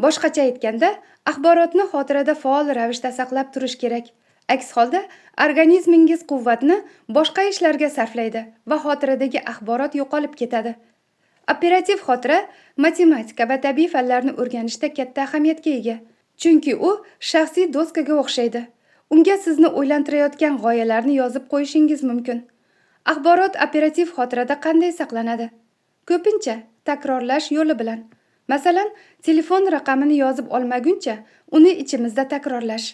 A: Boshqacha aytganda, axborotni xotirada faol ravishda saqlab turish kerak. Aks holda organizmingiz quvvatni boshqa ishlarga sarflaydi va xotiradagi axborot yo'qolib ketadi. Operativ xotira matematika va tabiiy fanlarni o'rganishda katta ahamiyatga ega. Chunki u shaxsiy doskaga o'xshaydi. Unga sizni o'ylantirayotgan g'oyalarni yozib qo'yishingiz mumkin. Axborot operativ xotirada qanday saqlanadi? Ko'pincha takrorlash yo'li bilan. Masalan, telefon raqamini yozib olmaguncha uni ichimizda takrorlash.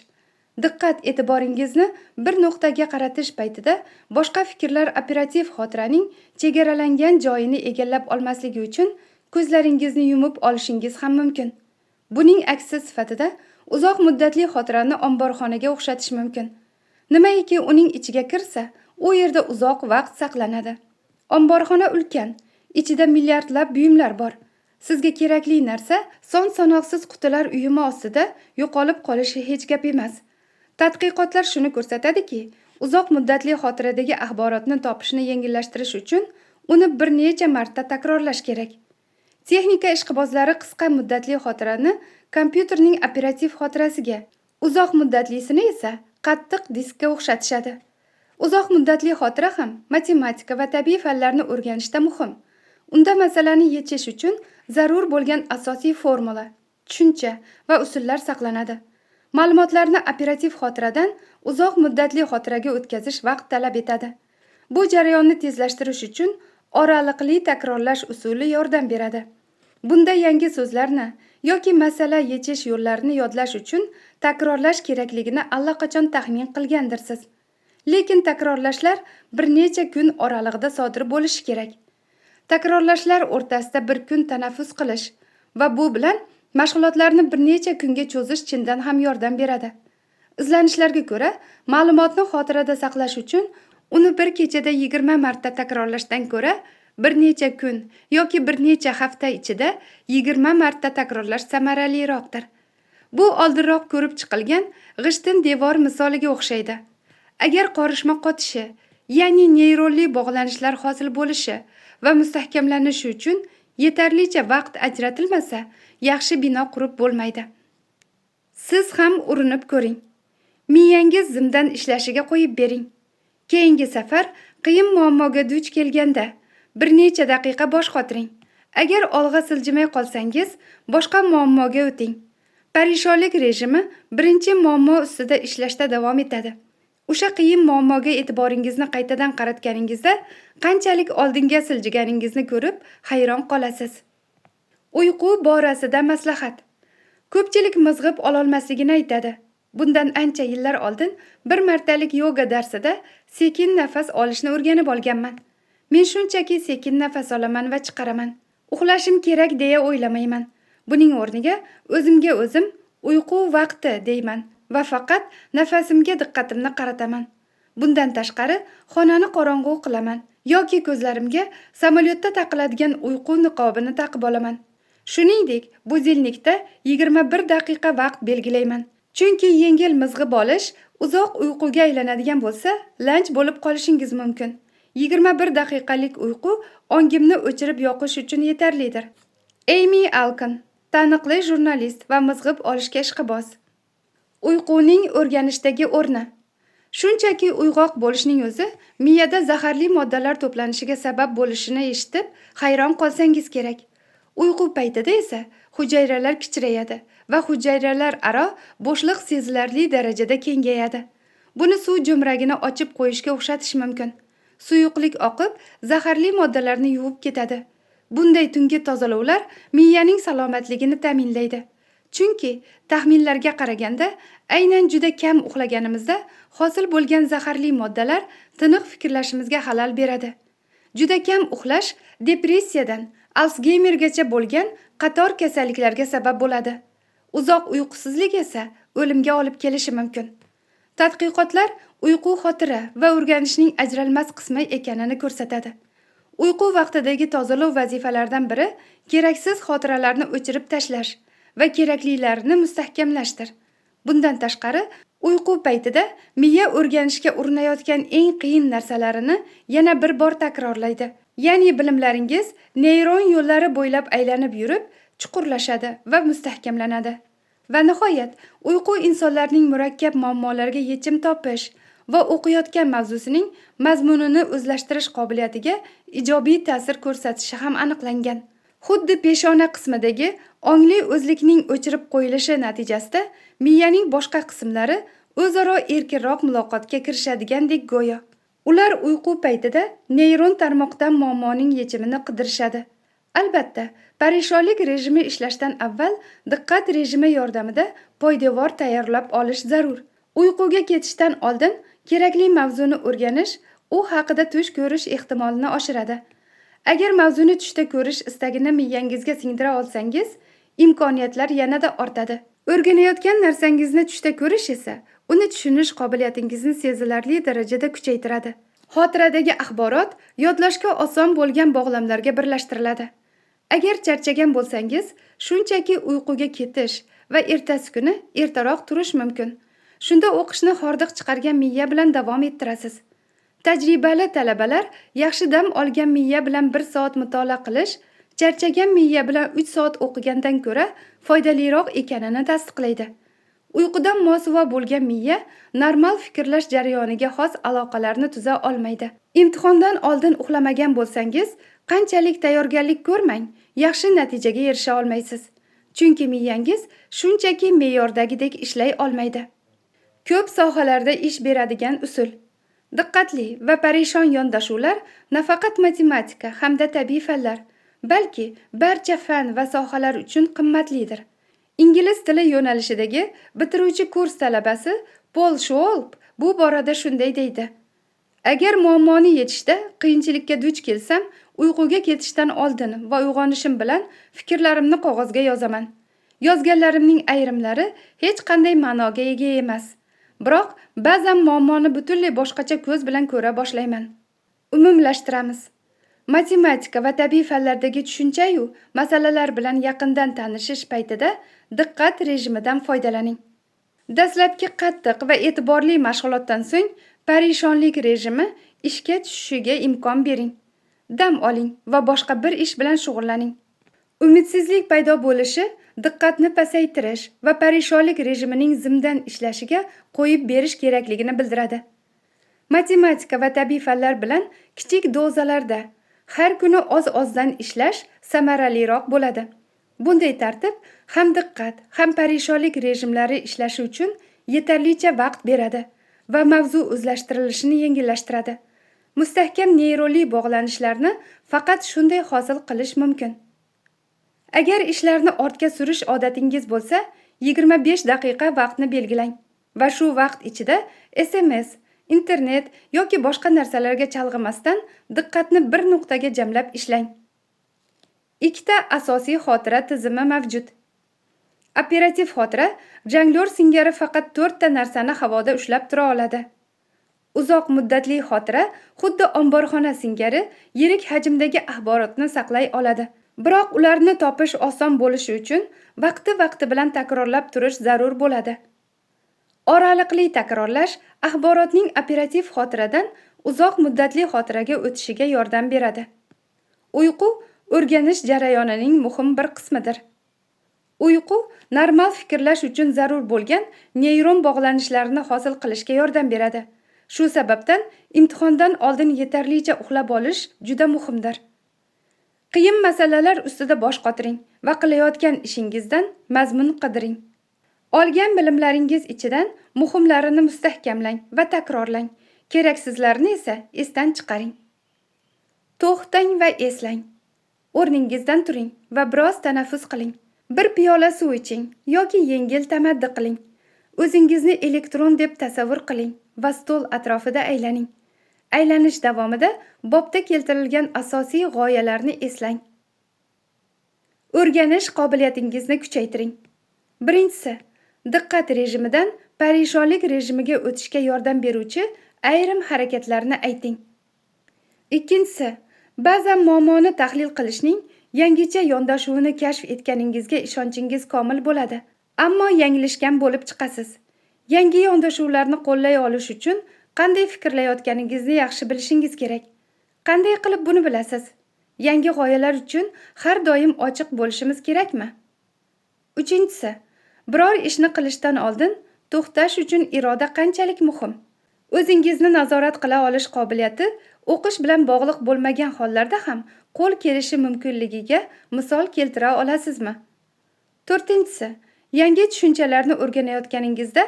A: Diqqat e'tiboringizni bir nuqtaga qaratish paytida boshqa fikrlar operativ xotiraning chegaralangan joyini egallab olmasligi uchun ko'zlaringizni yumib olishingiz ham mumkin. Buning aksi sifatida uzoq muddatli xotirani omborxonaga o'xshatish mumkin. Nimaiki uning ichiga kirsa, u yerda uzoq vaqt saqlanadi. Omborxona ulkan, ichida milliardlab buyumlar bor. Sizga kerakli narsa son-sanoqsiz qutilar uyumi ostida yo'qolib qolishi hech gap emas. Tadqiqotlar shuni ko'rsatadiki, uzoq muddatli xotiradagi axborotni topishni yengillashtirish uchun uni bir necha marta takrorlash kerak. Texnika ishqibozlari qisqa muddatli xotirani kompyuterning operativ xotirasiga, uzoq muddatlisini esa qattiq diskka o'xshatishadi. Uzoq muddatli xotira ham matematika va tabiiy fanlarni o'rganishda muhim. Unda masalani yechish uchun zarur bo'lgan asosiy formula, tushuncha va usullar saqlanadi. Ma'lumotlarni operativ xotiradan uzoq muddatli xotiraga o'tkazish vaqt talab etadi. Bu jarayonni tezlashtirish uchun oraliqli takrorlash usuli yordam beradi. Bunda yangi so'zlarni yoki masala yechish yo'llarini yodlash uchun takrorlash kerakligini allaqachon taxmin qilgandirsiz. Lekin takrorlashlar bir necha kun oralig'ida sodir bo'lishi kerak. Takrorlashlar o'rtasida bir kun tanaffus qilish va bu bilan mashg'ulotlarni bir necha kunga cho'zish chindan ham yordam beradi. Izlanishlarga ko'ra, ma'lumotni xotirada saqlash uchun uni bir kechada 20 marta takrorlashdan ko'ra bir necha kun yoki bir necha hafta ichida 20 marta takrorlash samaraliroqdir. Bu oldinroq ko'rib chiqilgan g'ishtin devor misoliga o'xshaydi. Agar qorishma qotishi, ya'ni neyronli bog'lanishlar hosil bo'lishi va mustahkamlanishi uchun yetarlicha vaqt ajratilmasa, yaxshi bino qurib bo'lmaydi. Siz ham urinib ko'ring. Miyangiz zimdan ishlashiga qo'yib bering. Keyingi safar qiyin muammoga duch kelganda bir necha daqiqa bosh qotiring. Agar olg'a siljimay qolsangiz, boshqa muammoga o'ting. Parishonlik rejimi birinchi muammo ustida ishlashda davom etadi. O'sha qiyin muammoga e'tiboringizni qaytadan qaratganingizda qanchalik oldinga siljiganingizni ko'rib hayron qolasiz. Uyqu borasida maslahat. Ko'pchilik mizg'ib ololmasligini aytadi. Bundan ancha yillar oldin bir martalik yoga darsida sekin nafas olishni o'rganib olganman. Men shunchaki sekin nafas olaman va chiqaraman. Uxlashim kerak deya o'ylamayman. Buning o'rniga o'zimga o'zim uyqu vaqti deyman va faqat nafasimga diqqatimni qarataman. Bundan tashqari xonani qorong'u qilaman yoki ko'zlarimga samolyotda taqiladigan uyqu niqobini taqib olaman. Shuningdek, budilnikda 21 daqiqa vaqt belgilayman. Chunki yengil mizg'ib olish uzoq uyquga aylanadigan bo'lsa, lanch bo'lib qolishingiz mumkin. 21 daqiqalik uyqu ongimni o'chirib yoqish uchun yetarlidir. Amy Alkin, taniqli jurnalist va mizg'ib olishga ishqiboz. Uyquning o'rganishdagi o'rni. Shunchaki uyg'oq bo'lishning o'zi miyada zaharli moddalar to'planishiga sabab bo'lishini eshitib, hayron qolsangiz kerak. Uyqu paytida esa hujayralar kichrayadi va hujayralar aro bo'shliq sezilarli darajada kengayadi. Buni suv jo'mragini ochib qo'yishga o'xshatish mumkin. Suyuqlik oqib, zaharli moddalarni yuvib ketadi. Bunday tungi tozalovlar miyaning salomatligini ta'minlaydi. Chunki taxminlarga qaraganda, aynan juda kam uxlaganimizda hosil bo'lgan zaharli moddalar tiniq fikrlashimizga xalal beradi. Juda kam uxlash depressiyadan Alsgeymergacha bo'lgan qator kasalliklarga sabab bo'ladi. Uzoq uyqusizlik esa o'limga olib kelishi mumkin. Tadqiqotlar uyqu xotira va o'rganishning ajralmas qismi ekanini ko'rsatadi. Uyqu vaqtidagi tozalov vazifalaridan biri keraksiz xotiralarni o'chirib tashlash va keraklilarini mustahkamlashdir. Bundan tashqari, uyqu paytida miya o'rganishga urinayotgan eng qiyin narsalarini yana bir bor takrorlaydi. Ya'ni bilimlaringiz neyron yo'llari bo'ylab aylanib yurib, chuqurlashadi va mustahkamlanadi. Va nihoyat, uyqu insonlarning murakkab muammolariga yechim topish va o'qiyotgan mavzusining mazmunini o'zlashtirish qobiliyatiga ijobiy ta'sir ko'rsatishi ham aniqlangan. Xuddi peshona qismidagi ongli o'zlikning o'chirib qo'yilishi natijasida miyaning boshqa qismlari o'zaro erkinroq muloqotga kirishadigandek go'yo. Ular uyqu paytida neyron tarmoqdan muammoning yechimini qidirishadi. Albatta, parishonlik rejimi ishlashdan avval diqqat rejimi yordamida poydevor tayyorlab olish zarur. Uyquga ketishdan oldin kerakli mavzuni o'rganish u haqida tush ko'rish ehtimolini oshiradi. Agar mavzuni tushda ko'rish istagini miyangizga singdira olsangiz, imkoniyatlar yanada ortadi. O'rganayotgan narsangizni tushda ko'rish esa uni tushunish qobiliyatingizni sezilarli darajada kuchaytiradi. Xotiradagi axborot yodlashga oson bo'lgan bog'lamlarga birlashtiriladi. Agar charchagan bo'lsangiz, shunchaki uyquga ketish va ertasi kuni ertaroq turish mumkin. Shunda o'qishni hordiq chiqargan miya bilan davom ettirasiz. Tajribali talabalar yaxshi dam olgan miya bilan 1 soat mutolaa qilish, charchagan miya bilan 3 soat o'qigandan ko'ra foydaliroq ekanini tasdiqlaydi. Uyqudan mosuvo bo'lgan miya normal fikrlash jarayoniga xos aloqalarni tuza olmaydi. Imtihondan oldin uxlamagan bo'lsangiz, qanchalik tayyorgarlik ko'rmang, yaxshi natijaga erisha olmaysiz. Chunki miyangiz shunchaki me'yordagidek ishlay olmaydi. Ko'p sohalarda ish beradigan usul. Diqqatli va parishon yondashuvlar nafaqat matematika hamda tabiiy fanlar, balki barcha fan va sohalar uchun qimmatlidir. Ingliz tili yo'nalishidagi bitiruvchi kurs talabasi Paul Schwab bu borada shunday deydi. Agar muammoni yechishda qiyinchilikka duch kelsam, uyquga ketishdan oldin va uyg'onishim bilan fikrlarimni qog'ozga yozaman. Yozganlarimning ayrimlari hech qanday ma'noga ega emas. Biroq ba'zan muammoni butunlay boshqacha ko'z bilan ko'ra boshlayman. Umumlashtiramiz. Matematika va tabiiy fanlardagi tushuncha-yu masalalar bilan yaqindan tanishish paytida diqqat rejimidan foydalaning. Dastlabki qattiq va e'tiborli mashg'ulotdan so'ng parishonlik rejimi ishga tushishiga imkon bering. Dam oling va boshqa bir ish bilan shug'ullaning. Umidsizlik paydo bo'lishi diqqatni pasaytirish va parishonlik rejimining zimdan ishlashiga qo'yib berish kerakligini bildiradi. Matematika va tabiiy fanlar bilan kichik dozalarda har kuni oz-ozdan ishlash samaraliroq bo'ladi. Bunday tartib ham diqqat, ham parishonlik rejimlari ishlashi uchun yetarlicha vaqt beradi va mavzu o'zlashtirilishini yengillashtiradi. Mustahkam neyronli bog'lanishlarni faqat shunday hosil qilish mumkin. Agar ishlarni ortga surish odatingiz bo'lsa, 25 daqiqa vaqtni belgilang va shu vaqt ichida SMS, internet yoki boshqa narsalarga chalg'imasdan diqqatni bir nuqtaga jamlab ishlang. Ikkita asosiy xotira tizimi mavjud. Operativ xotira jonglyor singari faqat 4 ta narsani havoda ushlab tura oladi. Uzoq muddatli xotira xuddi omborxona singari yirik hajmdagi axborotni saqlay oladi. Biroq ularni topish oson bo'lishi uchun vaqti bilan takrorlab turish zarur bo'ladi. Oraliqli takrorlash axborotning operativ xotiradan uzoq muddatli xotiraga o'tishiga yordam beradi. Uyqu o'rganish jarayonining muhim bir qismidir. Uyqu normal fikrlash uchun zarur bo'lgan neyron bog'lanishlarni hosil qilishga yordam beradi. Shu sababdan imtihondan oldin yetarlicha uxlab olish juda muhimdir. Qiyin masalalar ustida bosh qotiring va qilayotgan ishingizdan mazmun qidiring. Olgan bilimlaringiz ichidan muhimlarini mustahkamlang va takrorlang. Keraksizlarini esa esdan chiqaring. To'xtang va eslang. O'rningizdan turing va biroz tanaffus qiling. Bir piyola suv iching yoki yengil tamaddi qiling. O'zingizni elektron deb tasavvur qiling va stol atrofida aylaning. Aylanish davomida bobda keltirilgan asosiy g'oyalarni eslang. O'rganish qobiliyatingizni kuchaytiring. Birinchisi, diqqat rejimidan parishonlik rejimiga o'tishga yordam beruvchi ayrim harakatlarni ayting. Ikkinchisi, ba'zan muammoni tahlil qilishning yangicha yondashuvini kashf etganingizga ishonchingiz komil bo'ladi, ammo yanglishgan bo'lib chiqasiz. Yangi yondashuvlarni qo'llay olish uchun qanday fikrlayotganingizni yaxshi bilishingiz kerak. Qanday qilib buni bilasiz? Yangi g'oyalar uchun har doim ochiq bo'lishimiz kerakmi? Uchinchisi, Biror ishni qilishdan oldin to'xtash uchun iroda qanchalik muhim? O'zingizni nazorat qila olish qobiliyati o'qish bilan bog'liq bo'lmagan hollarda ham qo'l kelishi mumkinligiga misol keltira olasizmi? 4. Yangi tushunchalarni o'rganayotganingizda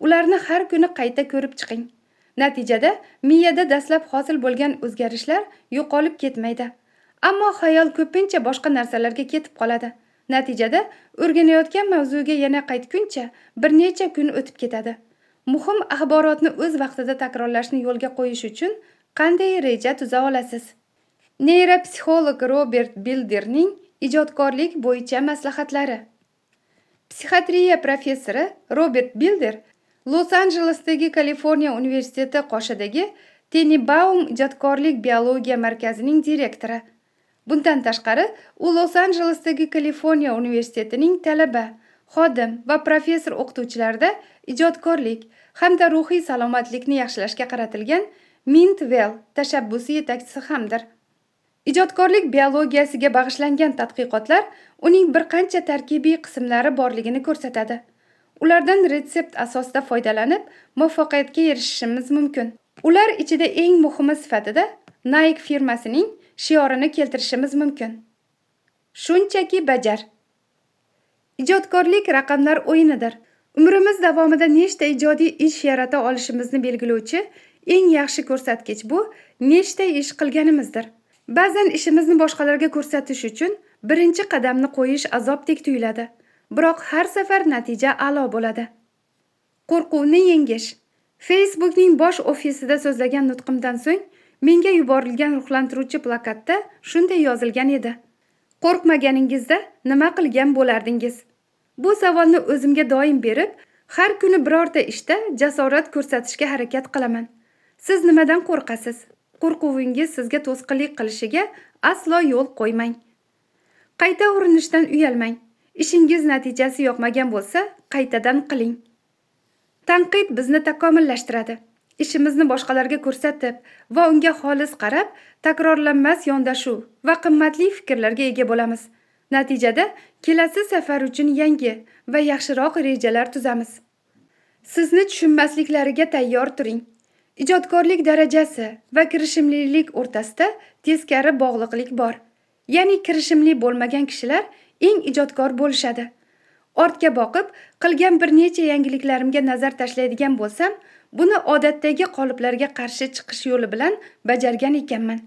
A: ularni har kuni qayta ko'rib chiqing. Natijada miyada dastlab hosil bo'lgan o'zgarishlar yo'qolib ketmaydi. Ammo xayol ko'pincha boshqa narsalarga ketib qoladi. Natijada o'rganayotgan mavzuga yana qaytguncha bir necha kun o'tib ketadi. Muhim axborotni o'z vaqtida takrorlashni yo'lga qo'yish uchun qanday reja tuza olasiz? Neyropsixolog Robert Bilderning ijodkorlik bo'yicha maslahatlari. Psixiatriya professori Robert Bilder Los-Anjelesdagi Kaliforniya universiteti qoshidagi Tenenbaum ijodkorlik biologiya markazining direktori. Bundan tashqari, u Los-Anjelesdagi Kaliforniya universitetining talaba, xodim va professor o'qituvchilarida ijodkorlik hamda ruhiy salomatlikni yaxshilashga qaratilgan Mintwell tashabbusi yetakchisi hamdir. Ijodkorlik biologiyasiga bag'ishlangan tadqiqotlar uning bir qancha tarkibiy qismlari borligini ko'rsatadi. Ulardan retsept asosida foydalanib, muvaffaqiyatga erishishimiz mumkin. Ular ichida eng muhimi sifatida Nike firmasining shiorini keltirishimiz mumkin. Shunchaki bajar. Ijodkorlik raqamlar o'yinidir. Umrimiz davomida nechta ijodiy ish yarata olishimizni belgilovchi eng yaxshi ko'rsatkich bu nechta ish qilganimizdir. Ba'zan ishimizni boshqalarga ko'rsatish uchun birinchi qadamni qo'yish azobdek tuyuladi. Biroq har safar natija a'lo bo'ladi. Qo'rquvni yengish. Facebookning bosh ofisida so'zlagan nutqimdan so'ng menga yuborilgan ruhlantiruvchi plakatda shunday yozilgan edi. Qo'rqmaganingizda nima qilgan bo'lardingiz? Bu savolni o'zimga doim berib, har kuni birorta ishda jasorat ko'rsatishga harakat qilaman. Siz nimadan qo'rqasiz? Qo'rquvingiz sizga to'sqinlik qilishiga aslo yo'l qo'ymang. Qayta urinishdan uyalmang. Ishingiz natijasi yoqmagan bo'lsa, qaytadan qiling. Tanqid bizni takomillashtiradi. Ishimizni boshqalarga ko'rsatib va unga xolis qarab, takrorlanmas yondashuv va qimmatli fikrlarga ega bo'lamiz. Natijada kelasi safar uchun yangi va yaxshiroq rejalar tuzamiz. Sizni tushunmasliklariga tayyor turing. Ijodkorlik darajasi va kirishimlilik o'rtasida teskari bog'liqlik bor. Ya'ni kirishimli bo'lmagan kishilar eng ijodkor bo'lishadi. Ortga boqib, qilgan bir necha yangiliklarimga nazar tashlaydigan bo'lsam, buni odatdagi qoliplarga qarshi chiqish yo'li bilan bajargan ekanman.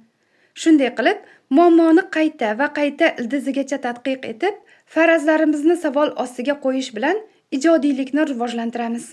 A: Shunday qilib, muammoni qayta va qayta ildizigacha tadqiq etib, farazlarimizni savol ostiga qo'yish bilan ijodiylikni rivojlantiramiz.